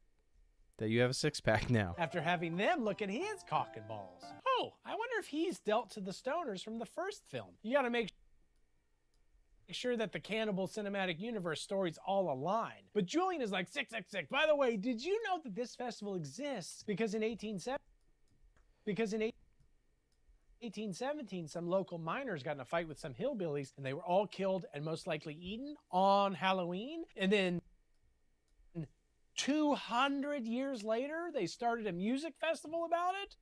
that you have a six-pack now. After having them look at his cock and balls. Oh, I wonder if he's dealt to the stoners from the first film. You gotta make sure that the Cannibal Cinematic Universe stories all align. But Julian is like, sick. By the way, did you know that this festival exists because in 1817, some local miners got in a fight with some hillbillies, and they were all killed and most likely eaten on Halloween. And then 200 years later, they started a music festival about it.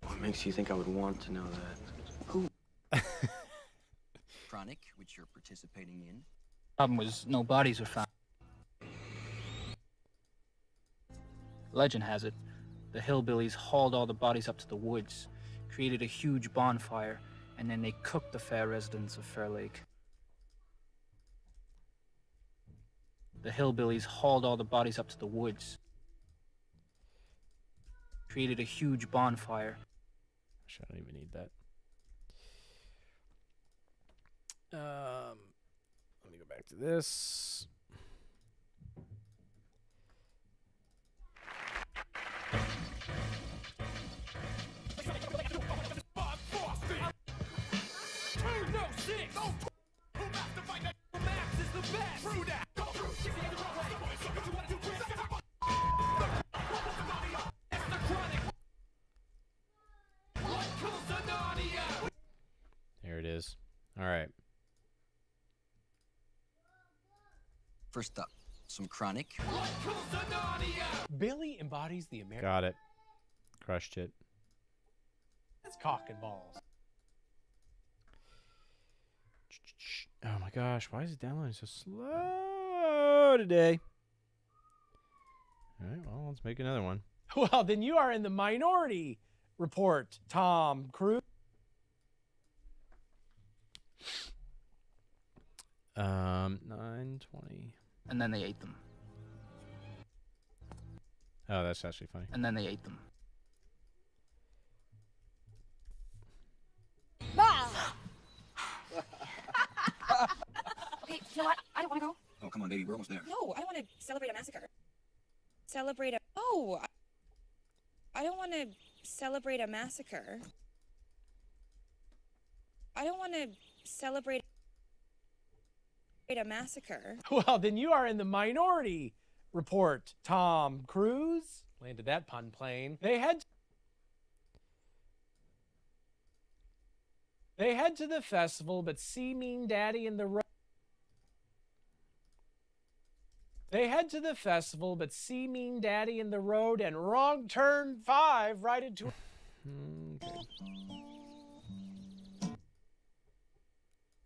What makes you think I would want to know that? Who? Chronic, which you're participating in. Problem was, no bodies were found. Legend has it, the hillbillies hauled all the bodies up to the woods, created a huge bonfire, and then they cooked the fair residents of Fair Lake. The hillbillies hauled all the bodies up to the woods, created a huge bonfire. I don't even need that. Let me go back to this. There it is. All right. First up, some Chronic. Billy embodies the American... Got it. Crushed it. It's cock and balls. Oh my gosh, why is it downloading so slow today? All right, well, let's make another one. Well, then you are in the minority report, Tom Cruise. 9:20. And then they ate them. Oh, that's actually funny. And then they ate them. Okay, you know what? I don't want to go. Oh, come on, baby, we're almost there. No, I want to celebrate a massacre. Celebrate a... Oh, I don't want to celebrate a massacre. I don't want to celebrate a massacre. Well, then you are in the minority report, Tom Cruise. Landed that pun plane. They head to the festival, but see Mean Daddy in the road. They head to the festival, but see Mean Daddy in the road and wrong turn 5 right into... Okay.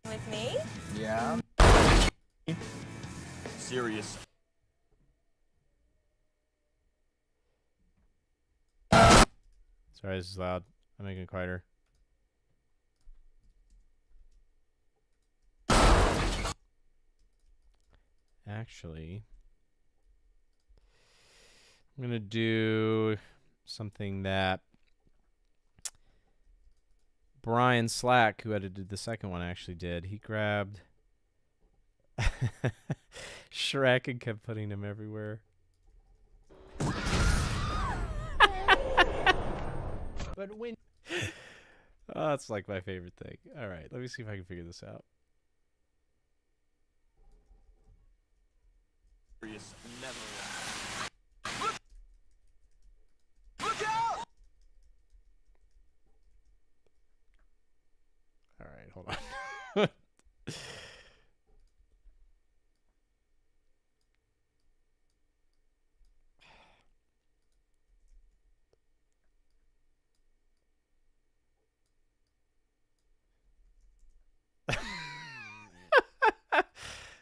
With me? Yeah. Serious. Sorry, this is loud. I'm making it quieter. Actually, I'm going to do something that Brian Slack, who edited the second one, actually did. He grabbed Shrek and kept putting him everywhere. But when... Oh, that's like my favorite thing. All right, let me see if I can figure this out.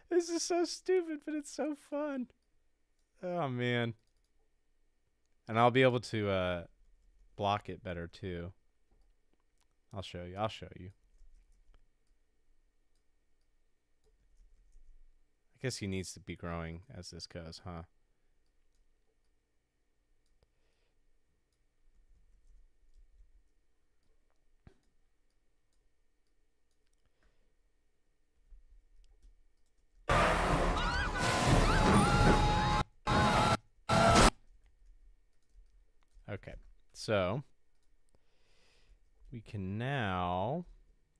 This is so stupid, but it's so fun. Oh man. And I'll be able to block it better too. I'll show you. I guess he needs to be growing as this goes, huh? Okay, so we can now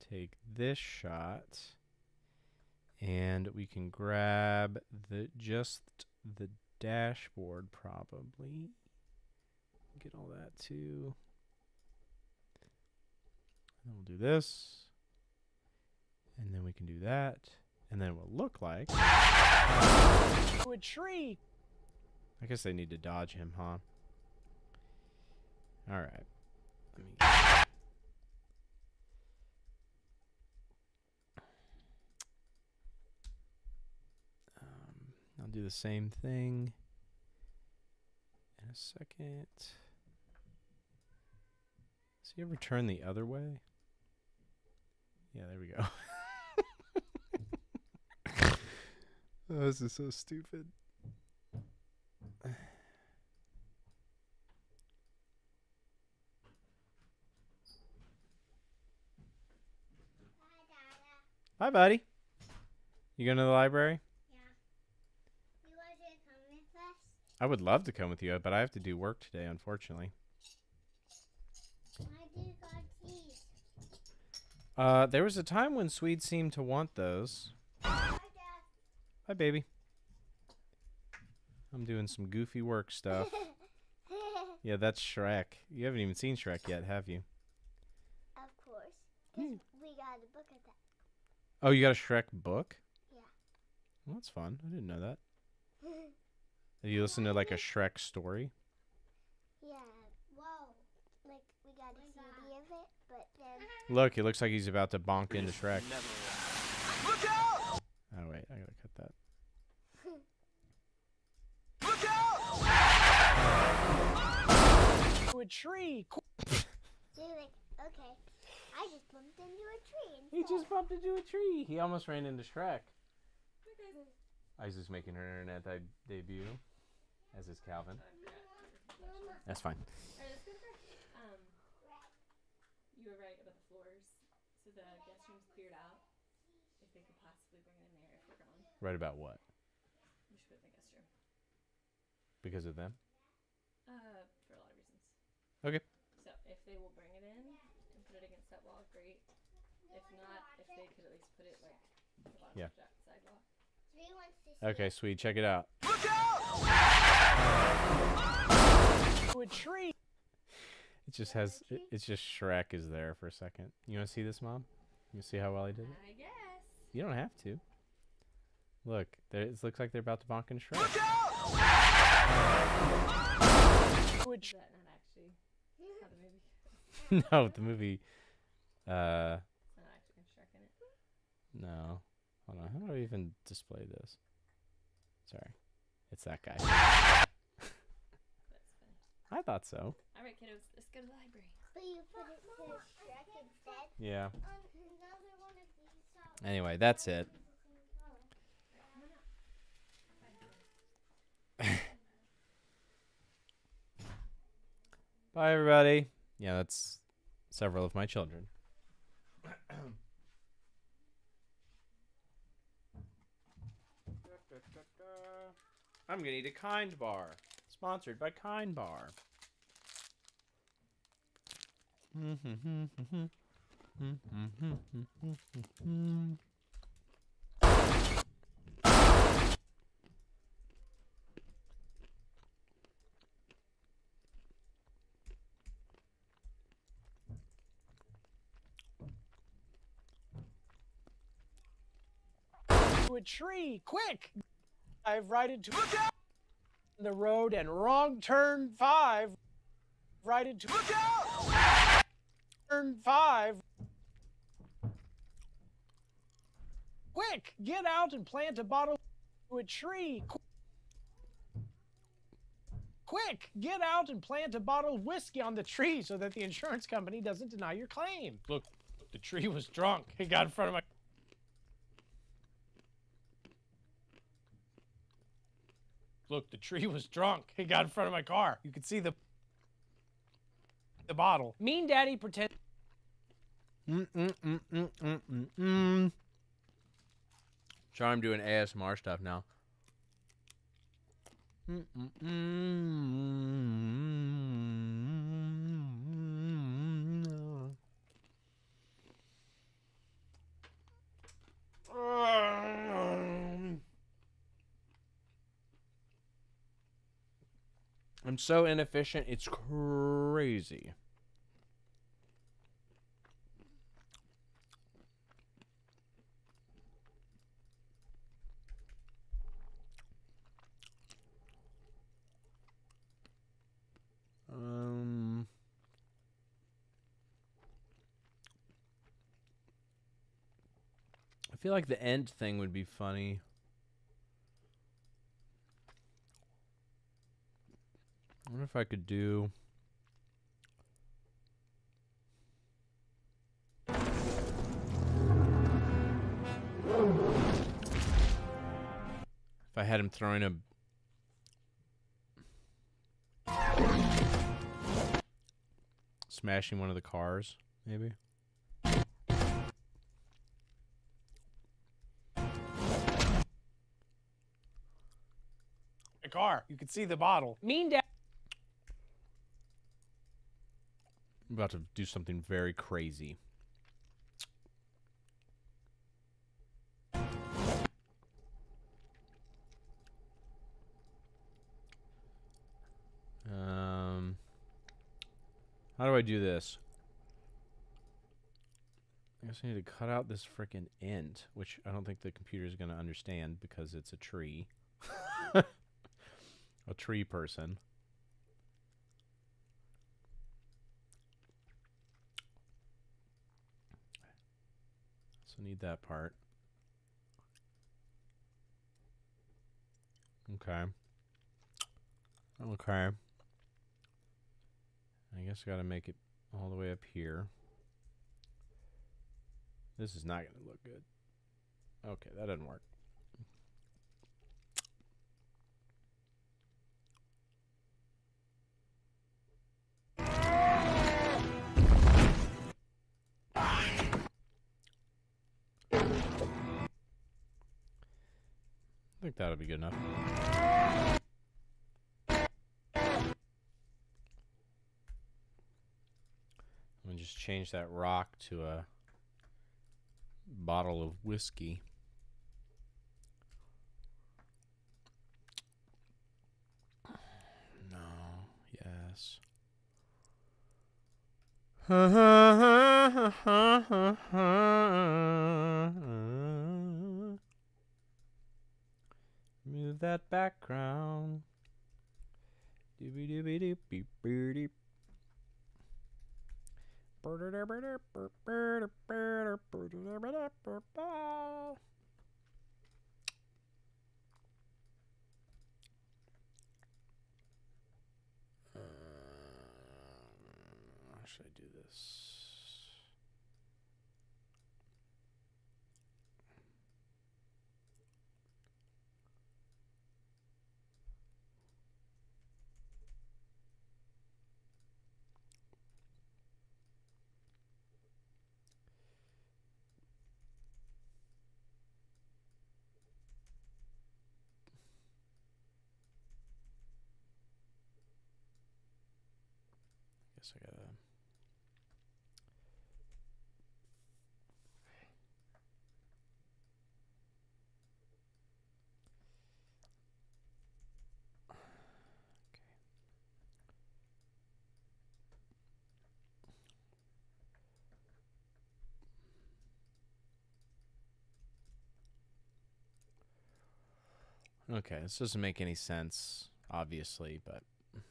take this shot and we can grab the dashboard probably. Get all that too. And we'll do this. And then we can do that. And then it will look like To a tree. I guess they need to dodge him, huh? All right. I'll do the same thing in a second. Does he ever turn the other way? Yeah, there we go. Oh, this is so stupid. Hi, buddy. You going to the library? Yeah. You want to come with us? I would love to come with you, but I have to do work today, unfortunately. Why do you got these? There was a time when Swedes seemed to want those. Hi, Dad. Hi, baby. I'm doing some goofy work stuff. Yeah, that's Shrek. You haven't even seen Shrek yet, have you? Of course. 'Cause we got a book of that. Oh, you got a Shrek book? Yeah. Well, that's fun. I didn't know that. Have you listened to like a Shrek story? Yeah. Whoa. Like, we got a CD of it, but then... Look, it looks like he's about to bonk into Shrek. Look out! Oh, wait. I gotta cut that. Look out! To a tree. So you're like, okay, I just bumped into a tree. He just bumped into a tree. He almost ran into Shrek. Isaac's making her internet debut, as is Calvin. That's fine. You were right about the floors. So the guest room's cleared out. If they could possibly bring it in there if we're gone. Right about what? We should put it in the guest room. Because of them? For a lot of reasons. Okay. So if they will bring it in and put it against that wall, great. If not, if they could at least put it like the bottom Yeah. of that sidewalk. Okay, sweet. Check it out. Look out! To a tree. It just has. It's just Shrek is there for a second. You want to see this, Mom? You see how well he did it? I guess. You don't have to. Look, there. It looks like they're about to bonk into Shrek. Look out! Is that not actually how the movie goes? No, the movie. It's not actually got Shrek in it. No. Hold on. How do I even display this? Sorry. It's that guy. That's funny. I thought so. Alright, kiddos, let's go to the library. But you put it to Shrek instead? Yeah. Another one of these. Anyway, that's it. Bye, everybody. Yeah, that's several of my children. I'm gonna eat a Kind Bar, sponsored by Kind Bar. a tree. Quick! I've right into the road and wrong turn 5. Right into turn 5. Quick! Get out and plant a bottle to a tree. Quick! Get out and plant a bottle of whiskey on the tree so that the insurance company doesn't deny your claim. Look, the tree was drunk. It got in front of my... Look, the tree was drunk. It got in front of my car. You could see the bottle. Mean Daddy pretend... Sorry, I'm doing ASMR stuff now. I'm so inefficient, it's crazy. I feel like the end thing would be funny. I wonder if I could do... If I had him throwing a... Smashing one of the cars, maybe? The car. You could see the bottle. Mean Daddy... I'm about to do something very crazy. How do I do this? I guess I need to cut out this frickin' end, which I don't think the computer is going to understand because it's a tree. A tree person. So need that part. Okay. Okay. I guess I gotta make it all the way up here. This is not gonna look good. Okay, that doesn't work. I think that'll be good enough. I'm gonna just change that rock to a bottle of whiskey. No, yes. Move that background. Doobie doobie doop beep beep. How should I do this? Guess I gotta... Okay, this doesn't make any sense, obviously, but... I'm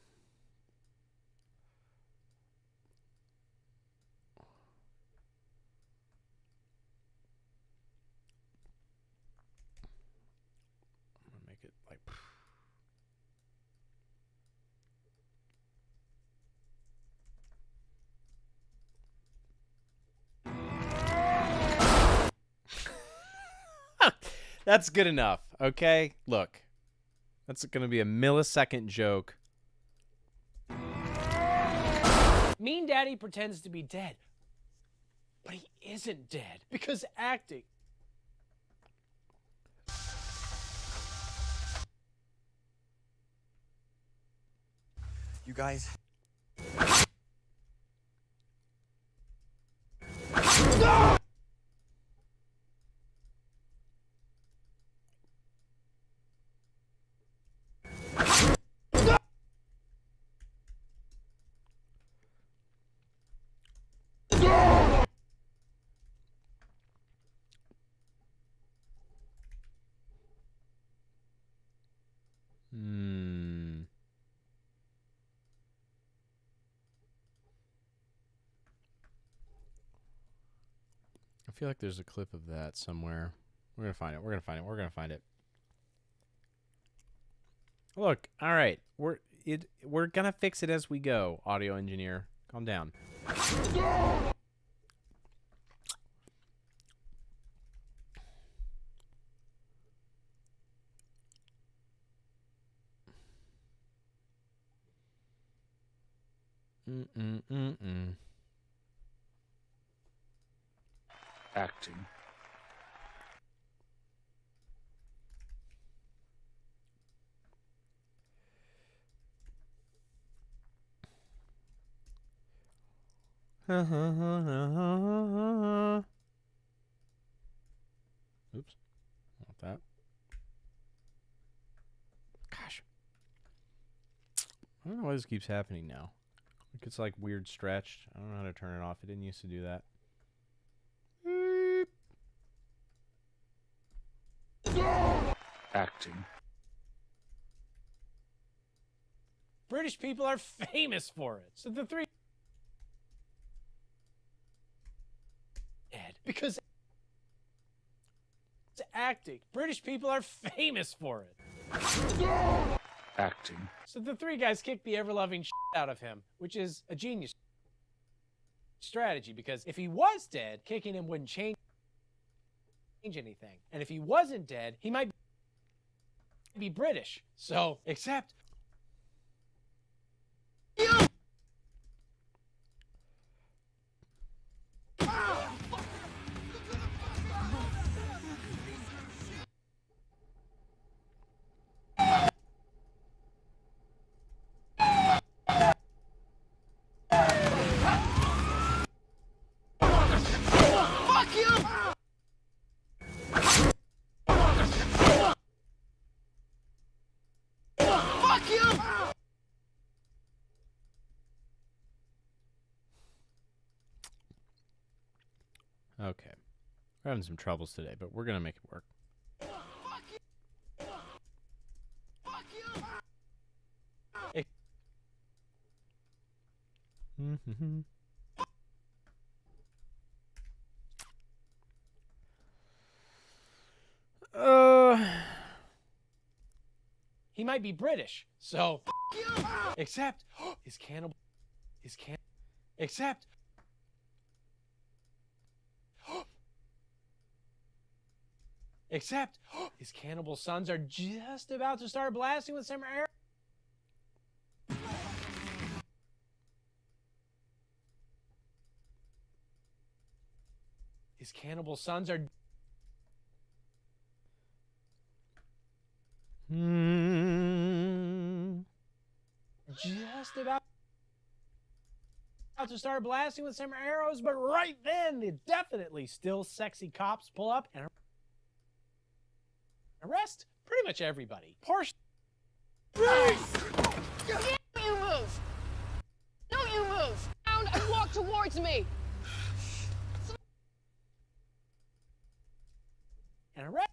gonna make it like... That's good enough, okay? Look, that's going to be a millisecond joke. Mean Daddy pretends to be dead, but he isn't dead because acting. You guys. No! I feel like there's a clip of that somewhere. We're going to find it. We're going to find it. We're going to find it. Look, all right. We're going to fix it as we go, audio engineer. Calm down. Acting. Oops. Not that. Gosh. I don't know why this keeps happening now. It's like weird stretched. I don't know how to turn it off. It didn't used to do that. Acting. British people are famous for it. So the three dead because it's acting. British people are famous for it. Acting. So the three guys kicked the ever-loving shit out of him, which is a genius strategy because if he was dead, kicking him wouldn't change anything. And if he wasn't dead, he might be British. So, except... Fuck you! Fuck you! Okay. We're having some troubles today, but we're going to make it work. Mm-hmm. He might be British, so... Except... His cannibal... Except... Except... His cannibal sons are just about to start blasting with some air... His cannibal sons are... Just about to start blasting with some arrows, but right then the definitely still sexy cops pull up and arrest pretty much everybody. Portion. You move! No, you move! Down and walk towards me! And arrest.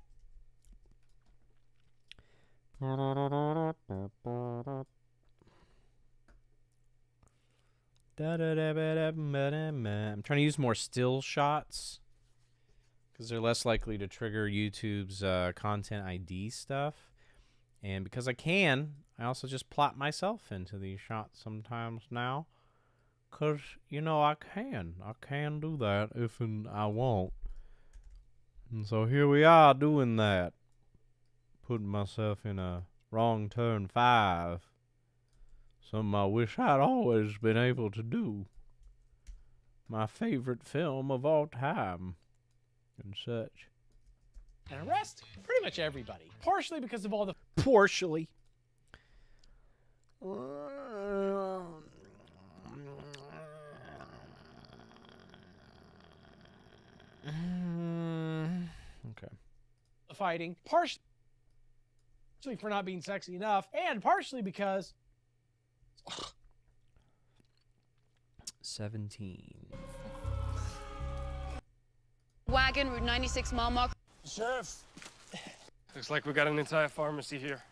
I'm trying to use more still shots because they're less likely to trigger YouTube's content ID stuff. And because I can, I also just plot myself into these shots sometimes now. Because, you know, I can do that if I want. And so here we are doing that. Putting myself in a wrong turn 5. Something I wish I'd always been able to do. My favorite film of all time. And such. And arrest pretty much everybody. Partially because of all the... Partially. Okay. Fighting. Partially for not being sexy enough. And partially because... 17. Wagon, Route 96 mile marker. Sheriff! Looks like we got an entire pharmacy here.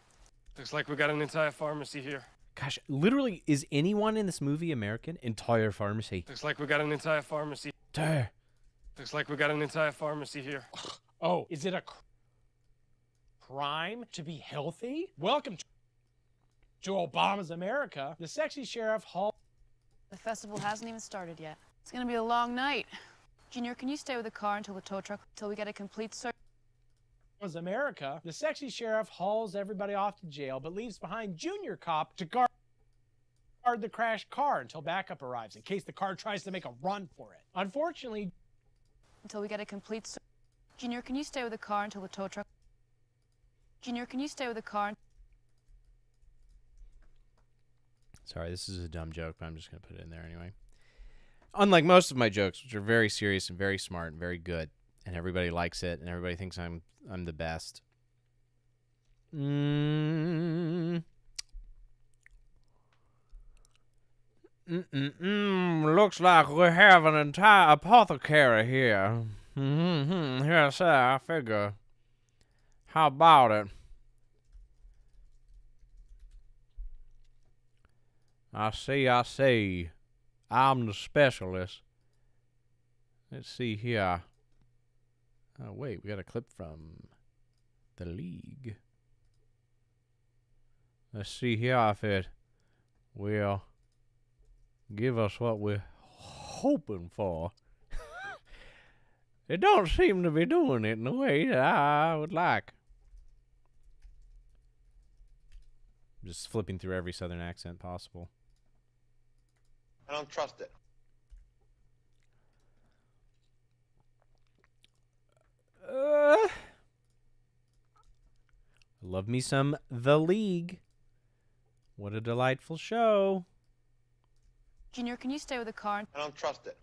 Gosh, literally, is anyone in this movie American? Entire pharmacy. Looks like we got an entire pharmacy. There. Looks like we got an entire pharmacy here. Oh, is it a crime to be healthy? Welcome to Obama's America. The sexy sheriff Hall... The festival hasn't even started yet. It's gonna be a long night. Junior, can you stay with the car until the tow truck, until we get a complete search? Was America. The sexy sheriff hauls everybody off to jail, but leaves behind Junior Cop to guard the crashed car until backup arrives, in case the car tries to make a run for it. Unfortunately... Until we get a complete search. Junior, can you stay with the car until the tow truck? Junior, can you stay with the car? Sorry, this is a dumb joke, but I'm just going to put it in there anyway. Unlike most of my jokes, which are very serious and very smart and very good, and everybody likes it, and everybody thinks I'm the best. Looks like we have an entire apothecary here. Yes, sir, I figure. How about it? I see. I'm the specialist. Let's see here. Oh, wait, we got a clip from the League. Let's see here if it will give us what we're hoping for. It don't seem to be doing it in the way that I would like. Just flipping through every southern accent possible. I don't trust it. Love me some The League. What a delightful show. Junior, can you stay with the car? I don't trust it.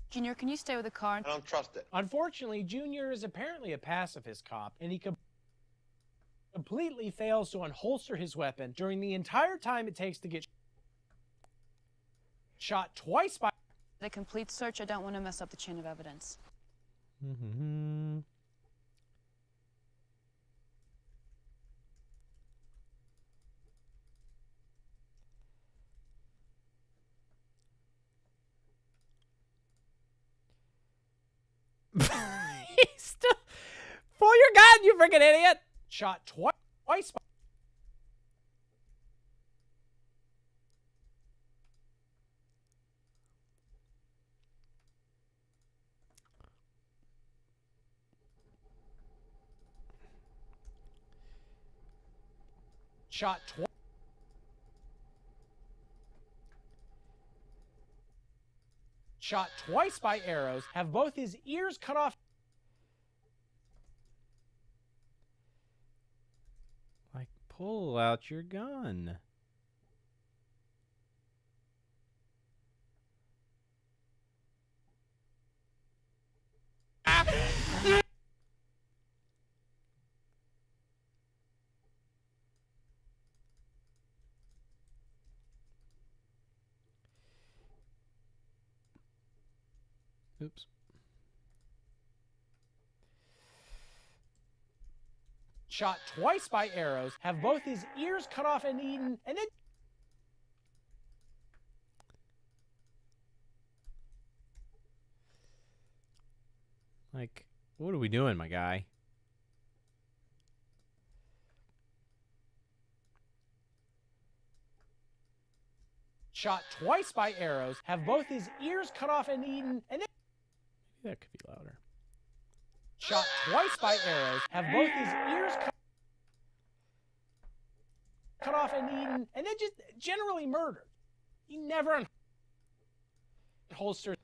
Junior, can you stay with the car? I don't trust it. Unfortunately, Junior is apparently a pacifist cop, and he completely fails to unholster his weapon during the entire time it takes to get shot twice by... A complete search, I don't want to mess up the chain of evidence. Still... Pull your gun, you freaking idiot! Shot twice by... Shot twice by arrows, have both his ears cut off. Like, pull out your gun. Oops. shot twice by arrows, have both his ears cut off and eaten, and then Like, what are we doing, my guy? shot twice by arrows, have both his ears cut off and eaten, and then Maybe that could be louder. shot twice by arrows, have both his ears cut off and eaten, and then just generally murdered. He never holsters.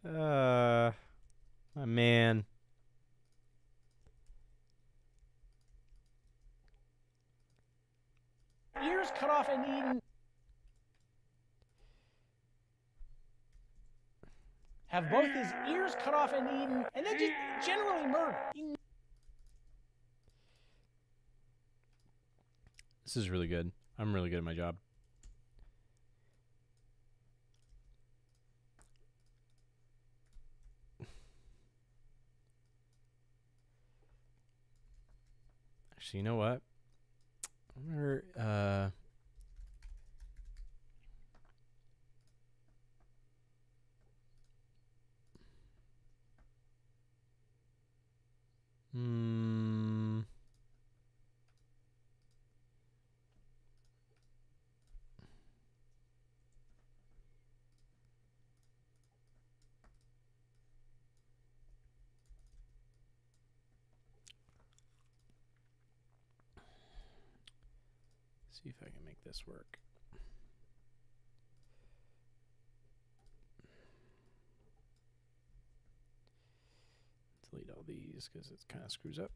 My man. Ears cut off and eaten. Have both his ears cut off and eaten, and then just generally murdered. This is really good. I'm really good at my job. Actually, you know what? I remember, see if I can make this work. Delete all these because it kind of screws up.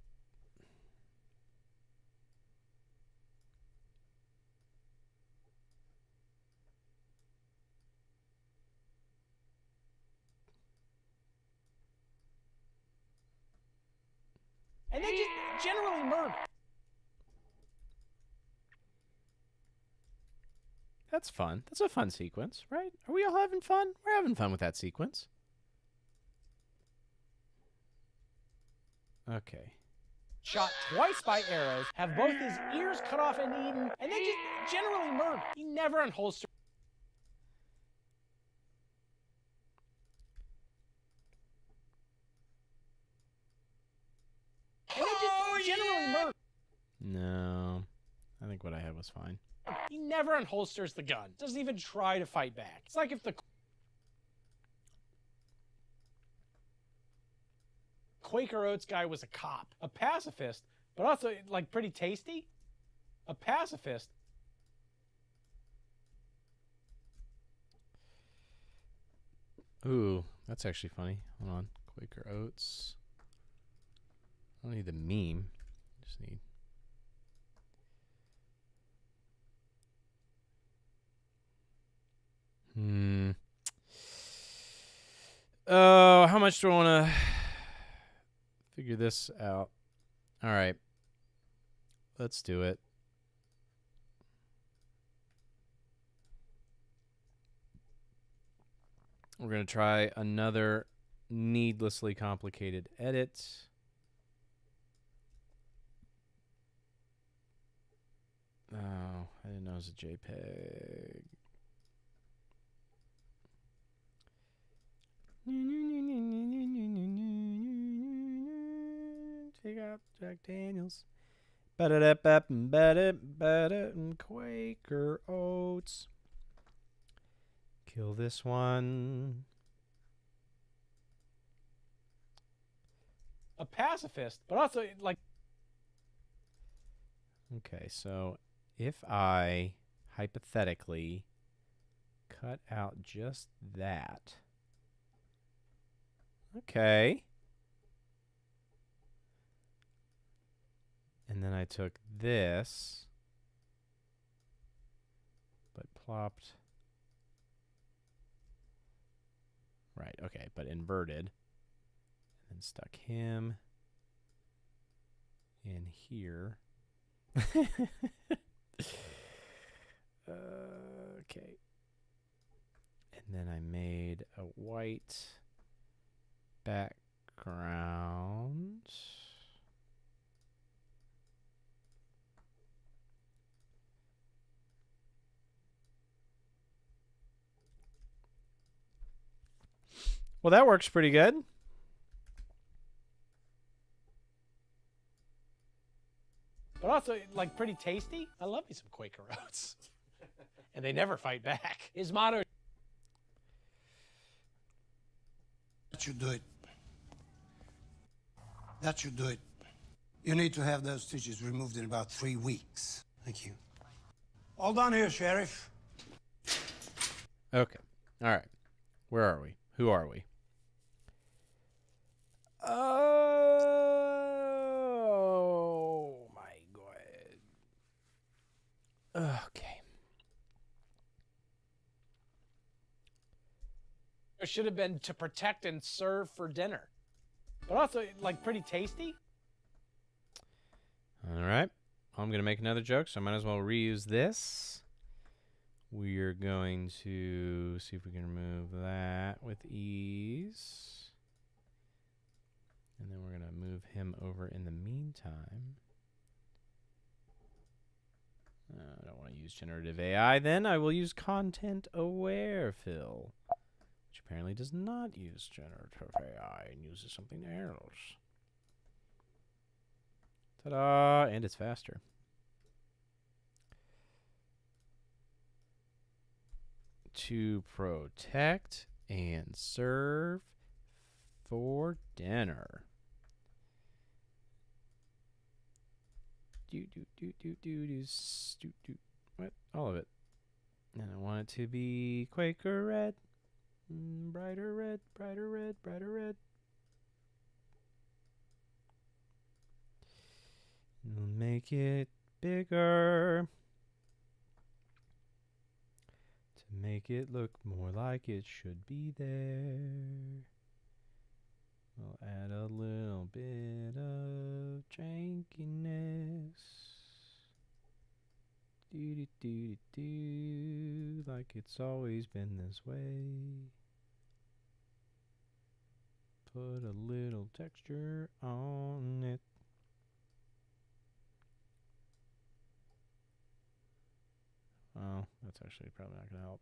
And then just generally murdered. That's fun. That's a fun sequence, right? Are we all having fun? We're having fun with that sequence. Okay. Shot twice by arrows, have both his ears cut off and eaten, and then just generally murdered. He never unholstered. And then just generally murdered. No. I think what I had was fine. He never unholsters the gun. Doesn't even try to fight back. It's like if the Quaker Oats guy was a cop, a pacifist, but also like pretty tasty. A pacifist. Ooh, that's actually funny. Hold on. Quaker Oats. I don't need the meme. I just need. Oh, how much do I want to figure this out? All right. Let's do it. We're going to try another needlessly complicated edit. Oh, I didn't know it was a JPEG. Take out Jack Daniels. Quaker Oats. Kill this one. A pacifist, but also like. Okay, so if I hypothetically cut out just that. Okay. And then I took this, but plopped. Right, okay, but inverted. And stuck him in here. Okay. And then I made a white background. Well, that works pretty good. But also, like, pretty tasty. I love me some Quaker Oats. And they never fight back. His motto... That should do it. That should do it. You need to have those stitches removed in about 3 weeks. Thank you. All done here, Sheriff. Okay. All right. Where are we? Who are we? Oh, my God. Okay. It should have been to protect and serve for dinner. But also, like, pretty tasty. All right. I'm going to make another joke, so I might as well reuse this. We're going to see if we can remove that with ease. And then we're going to move him over in the meantime. I don't want to use generative AI. Then I will use content-aware fill, which apparently does not use generative AI and uses something else. Ta-da! And it's faster. To protect and serve for dinner. What? All of it. And I want it to be Quaker red. Brighter red, brighter red, brighter red. We'll make it bigger to make it look more like it should be there. We'll add a little bit of jankiness. Do, like it's always been this way. Put a little texture on it. Oh, that's actually probably not going to help.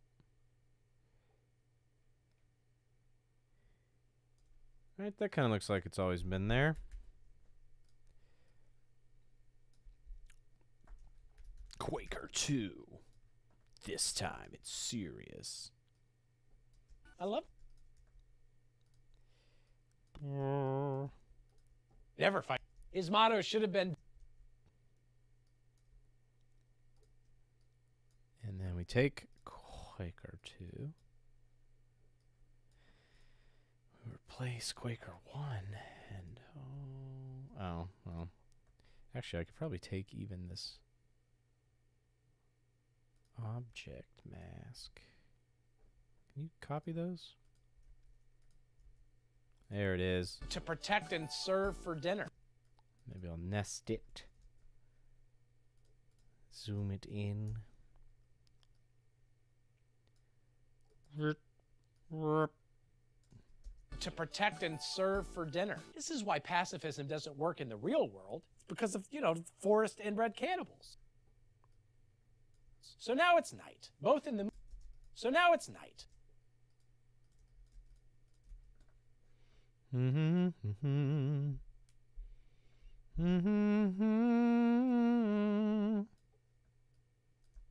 Right, that kind of looks like it's always been there. Quaker 2. This time it's serious. I love... Never fight. His motto should have been... And then we take Quaker 2. We replace Quaker 1 and oh, well. Actually, I could probably take even this object mask. Can you copy those? There it is. To protect and serve for dinner. Maybe I'll nest it. Zoom it in. To protect and serve for dinner. This is why pacifism doesn't work in the real world. It's because of, you know, forest inbred cannibals. So now it's night. Both in the... So now it's night.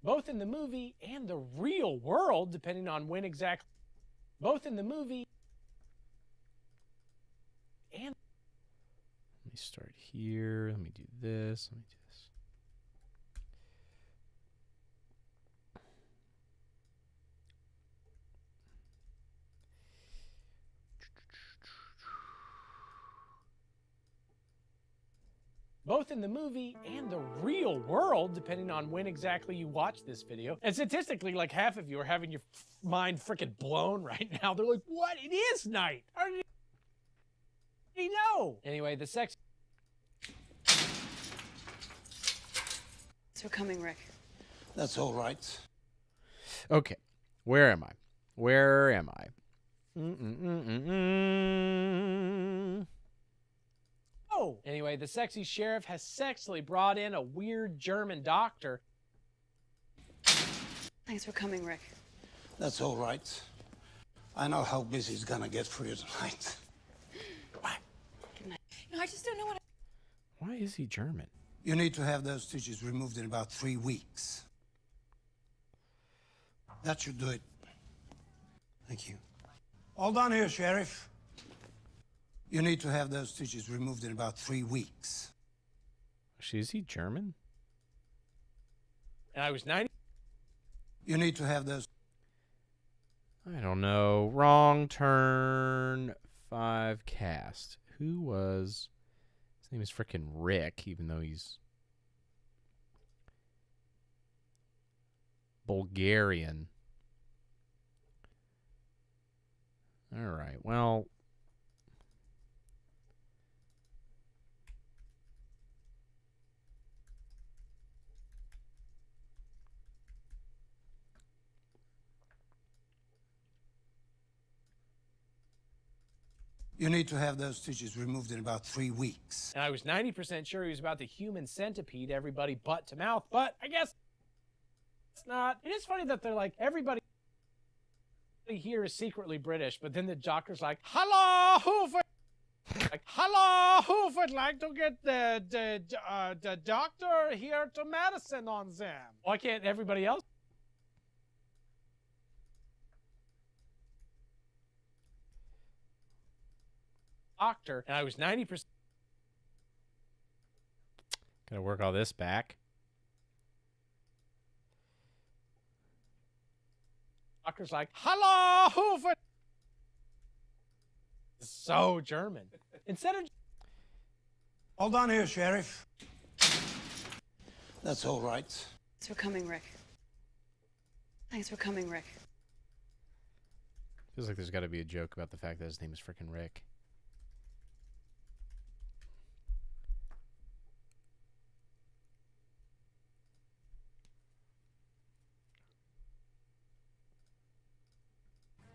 Both in the movie and the real world, depending on when exactly. Both in the movie and... Let me start here. Let me do this. Let me do this. Both in the movie and the real world, depending on when exactly you watch this video. And statistically, like half of you are having your mind freaking blown right now. They're like, what? It is night. How did you know? Anyway, the sex... So coming, Rick. That's all right. Okay, where am I? Where am I? Anyway, the sexy sheriff has sexily brought in a weird German doctor. Thanks for coming, Rick. That's all right. I know how busy it's gonna get for you tonight. Good night. No, I just don't know what. Why is he German? You need to have those stitches removed in about 3 weeks. That should do it. Thank you. All done here, Sheriff. You need to have those stitches removed in about 3 weeks. Is he German? And I was 90. You need to have those. I don't know. Wrong turn. 5 cast. Who was... His name is frickin' Rick, even though he's Bulgarian. All right. Well... You need to have those stitches removed in about 3 weeks. And I was 90% sure he was about the human centipede, everybody butt to mouth, but I guess it's not. It is funny that they're like, everybody here is secretly British, but then the doctor's like, hello, who would like to get the doctor here to medicine on them? Why can't everybody else? Doctor, and I was 90%. Gotta work all this back. Doctor's like, hello, who would... So German. Instead of... Hold on here, Sheriff. That's all right. Thanks for coming, Rick. Thanks for coming, Rick. Feels like there's got to be a joke about the fact that his name is frickin' Rick.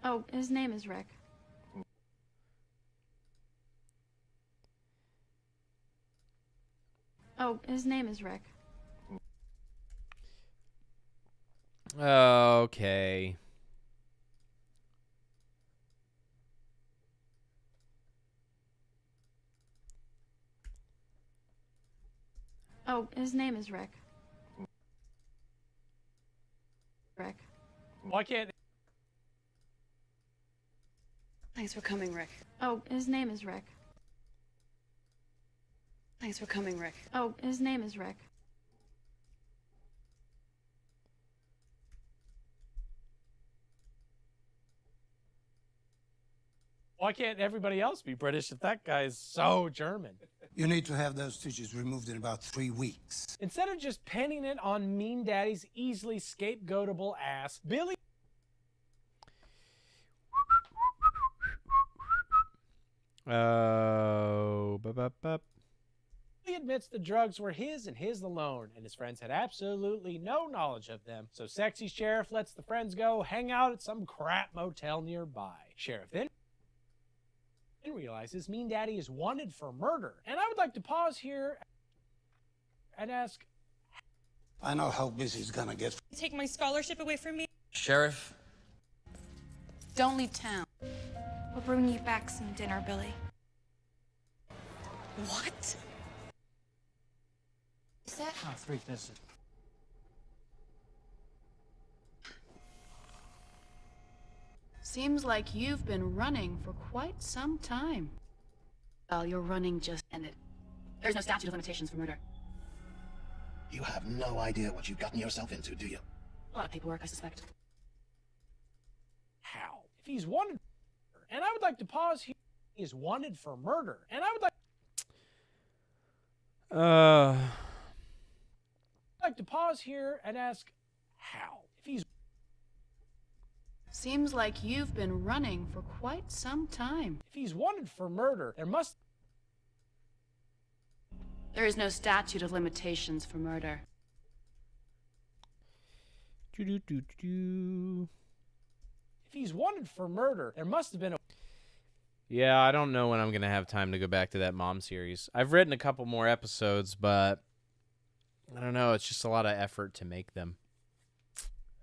Oh, his name is Rick. Oh, his name is Rick. Okay. Oh, his name is Rick. Rick. Why can't... Thanks for coming, Rick. Oh, his name is Rick. Thanks for coming, Rick. Oh, his name is Rick. Why can't everybody else be British if that guy is so German? You need to have those stitches removed in about 3 weeks. Instead of just penning it on Mean Daddy's easily scapegoatable ass, Billy... He admits the drugs were his and his alone, and his friends had absolutely no knowledge of them. So Sexy Sheriff lets the friends go hang out at some crap motel nearby. Sheriff then realizes Mean Daddy is wanted for murder. And I would like to pause here and ask... I know how busy it's gonna get. Take my scholarship away from me? Sheriff? Don't leave town. We'll bring you back some dinner, Billy. What? Is that? Oh, 3 visits. Seems like you've been running for quite some time. Well, your running just ended. There's no statute of limitations for murder. You have no idea what you've gotten yourself into, do you? A lot of paperwork, I suspect. How? If he's wanted for murder, and I would like to pause here. He is wanted for murder, and I would like to pause here and ask how? If he's... Seems like you've been running for quite some time. If he's wanted for murder, there must... There is no statute of limitations for murder. If he's wanted for murder, there must have been a... Yeah, I don't know when I'm going to have time to go back to that mom series. I've written a couple more episodes, but I don't know. It's just a lot of effort to make them.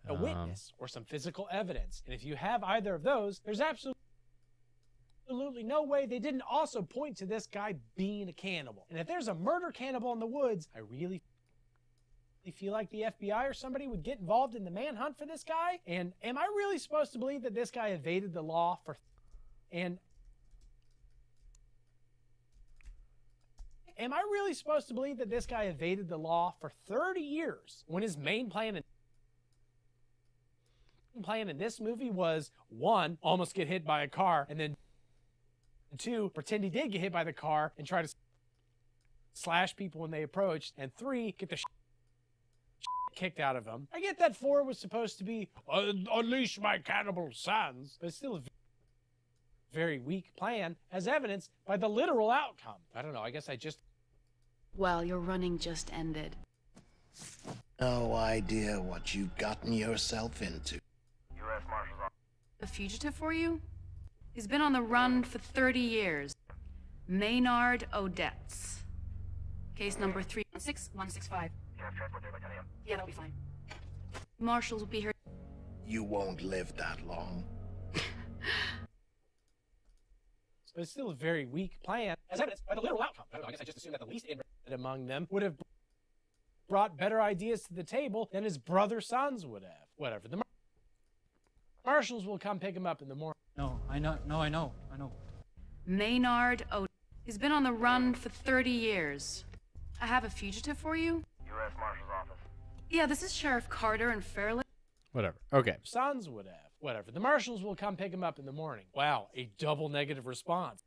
A witness or some physical evidence. And if you have either of those, there's absolutely no way they didn't also point to this guy being a cannibal. And if there's a murder cannibal in the woods, I really feel like the FBI or somebody would get involved in the manhunt for this guy. And am I really supposed to believe that this guy evaded the law for... And am I really supposed to believe that this guy evaded the law for 30 years when his main plan in this movie was, 1, almost get hit by a car, and then 2, pretend he did get hit by the car and try to slash people when they approached, and 3, get the kicked out of him. I get that 4 was supposed to be, unleash my cannibal sons, but it's still a very weak plan, as evidenced by the literal outcome. I don't know, I guess I just... Well, your running just ended. No idea what you've gotten yourself into. U.S. Marshal's Office. A fugitive for you? He's been on the run for 30 years. Maynard Odets. Case number 316165. You have transport there by 10 a.m. Yeah, that'll be fine. Marshals will be here. You won't live that long. But it's still a very weak plan, as evidenced by the literal outcome. I don't know, I guess I just assumed that the least interested among them would have brought better ideas to the table than his brother sons would have. Whatever. The marshals will come pick him up in the morning. No, I know. Maynard Odets. He's been on the run for 30 years. I have a fugitive for you? U.S. Marshal's Office. Yeah, this is Sheriff Carter in Fairlake. Whatever. Okay. Sons would have. Whatever. The marshals will come pick him up in the morning. Wow, a double negative response.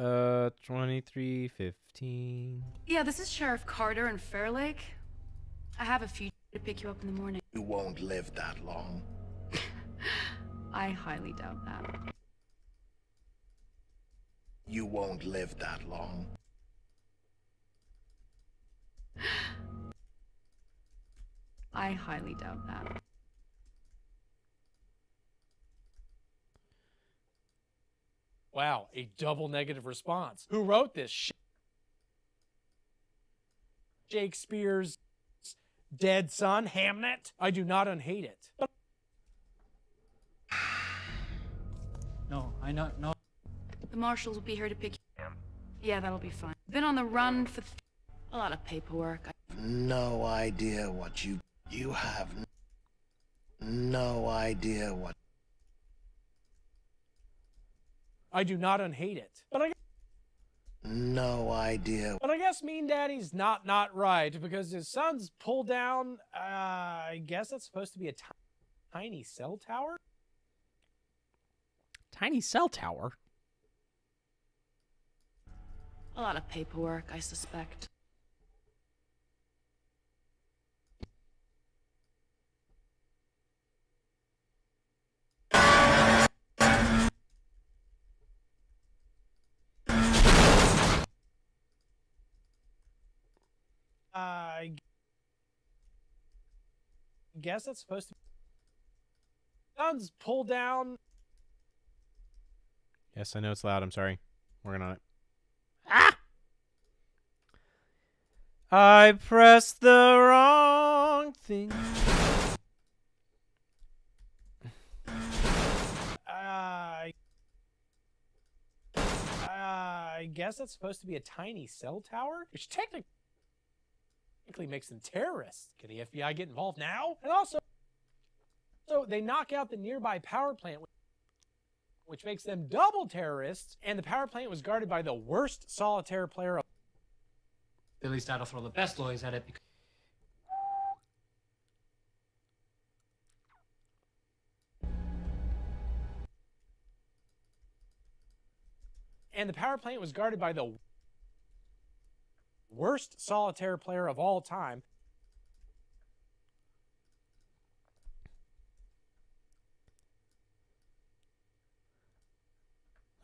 23:15. Yeah, this is Sheriff Carter in Fairlake. I have a fugitive to pick you up in the morning. You won't live that long. I highly doubt that. You won't live that long. I highly doubt that. Wow, a double negative response. Who wrote this shit? Shakespeare's dead son, Hamnet? I do not unhate it. No, I know. No. The marshals will be here to pick you up. Yeah, that'll be fine. Been on the run for a lot of paperwork. No idea what you have no idea what. I do not unhate it. No idea. But I guess Mean Daddy's not right, because his sons pull down, I guess that's supposed to be a tiny cell tower? Tiny cell tower? A lot of paperwork, I suspect. I guess that's supposed to be... Sons pull down... Yes, I know it's loud. I'm sorry. Working on it. I pressed the wrong thing. I guess that's supposed to be a tiny cell tower, which technically makes them terrorists. Can the FBI get involved now? And also, so they knock out the nearby power plant, which makes them double terrorists, and the power plant was guarded by the worst solitaire player of... At least that'll throw the best lawyers at it. And the power plant was guarded by the worst solitaire player of all time.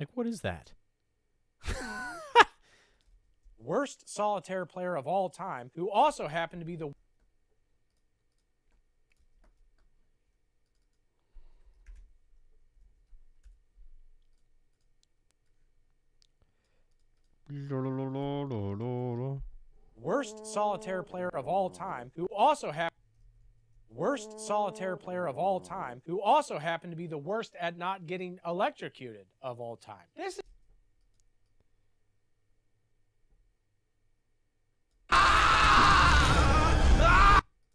Like, what is that? Worst solitaire player of all time, who also happened to be the... Worst solitaire player of all time, who also happened to be the worst at not getting electrocuted of all time. This is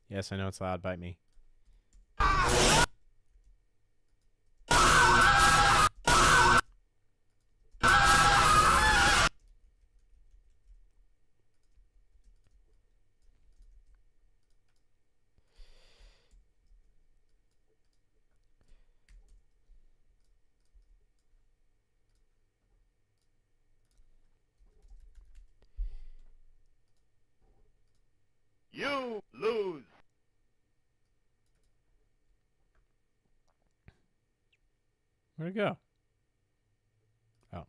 Yes, I know it's loud. Bite me. You lose. Where'd it go? Oh.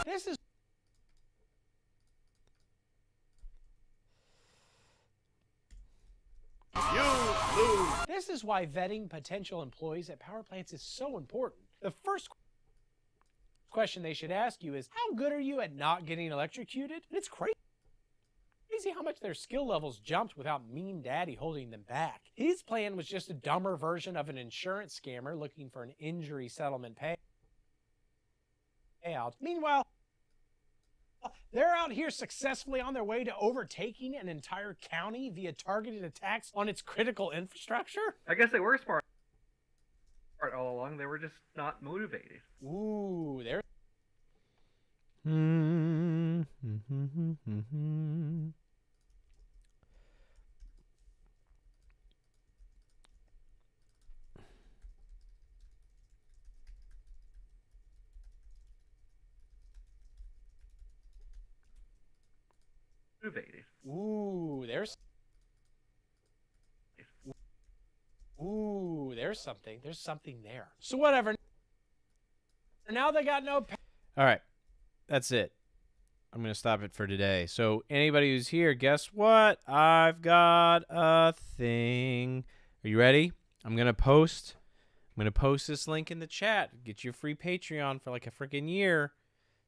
This is This is why vetting potential employees at power plants is so important. The first question they should ask you is, how good are you at not getting electrocuted? And it's crazy how much their skill levels jumped without Mean Daddy holding them back. His plan was just a dumber version of an insurance scammer looking for an injury settlement payout. Meanwhile, they're out here successfully on their way to overtaking an entire county via targeted attacks on its critical infrastructure. I guess they were smart all along. They were just not motivated. Ooh, there. Motivated. Ooh, there's something. There's something there. So whatever. Now they got no. All right. That's it. I'm going to stop it for today. So anybody who's here, guess what? I've got a thing. Are you ready? I'm going to post this link in the chat. Get your free Patreon for like a freaking year.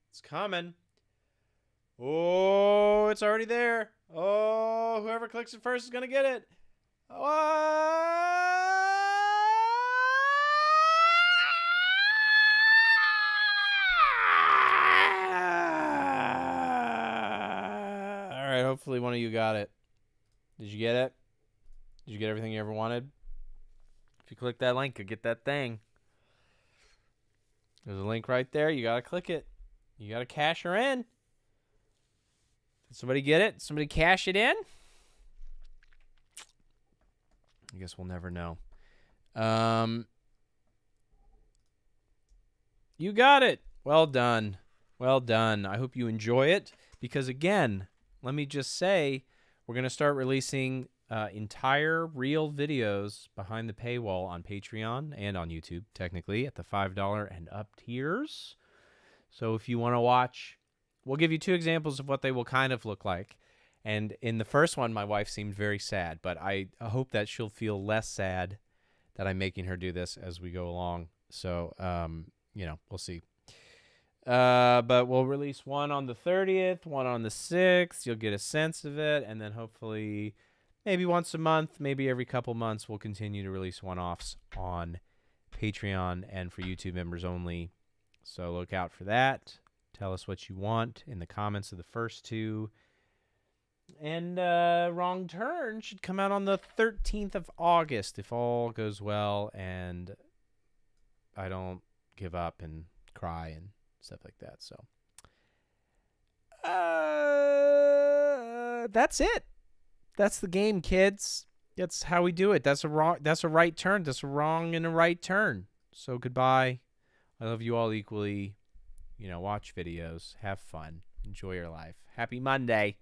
It's coming. Oh, it's already there. Oh, whoever clicks it first is going to get it. Oh. All right, hopefully one of you got it. Did you get it? Did you get everything you ever wanted? If you click that link, you'll get that thing. There's a link right there. You got to click it. You got to cash her in. Did somebody get it? Somebody cash it in? I guess we'll never know. You got it. Well done. Well done. I hope you enjoy it because, again, let me just say we're going to start releasing entire real videos behind the paywall on Patreon and on YouTube, technically, at the $5 and up tiers. So if you want to watch, we'll give you 2 examples of what they will kind of look like. And in the first one, my wife seemed very sad, but I hope that she'll feel less sad that I'm making her do this as we go along. So, we'll see. But we'll release one on the 30th, one on the 6th. You'll get a sense of it. And then hopefully maybe once a month, maybe every couple months, we'll continue to release one-offs on Patreon and for YouTube members only. So look out for that. Tell us what you want in the comments of the first 2. And Wrong Turn should come out on the 13th of August if all goes well and I don't give up and cry and stuff like that. So that's it. That's the game, kids. That's how we do it. That's a right turn. That's a wrong and a right turn. So goodbye. I love you all equally. Watch videos, have fun, enjoy your life. Happy Monday.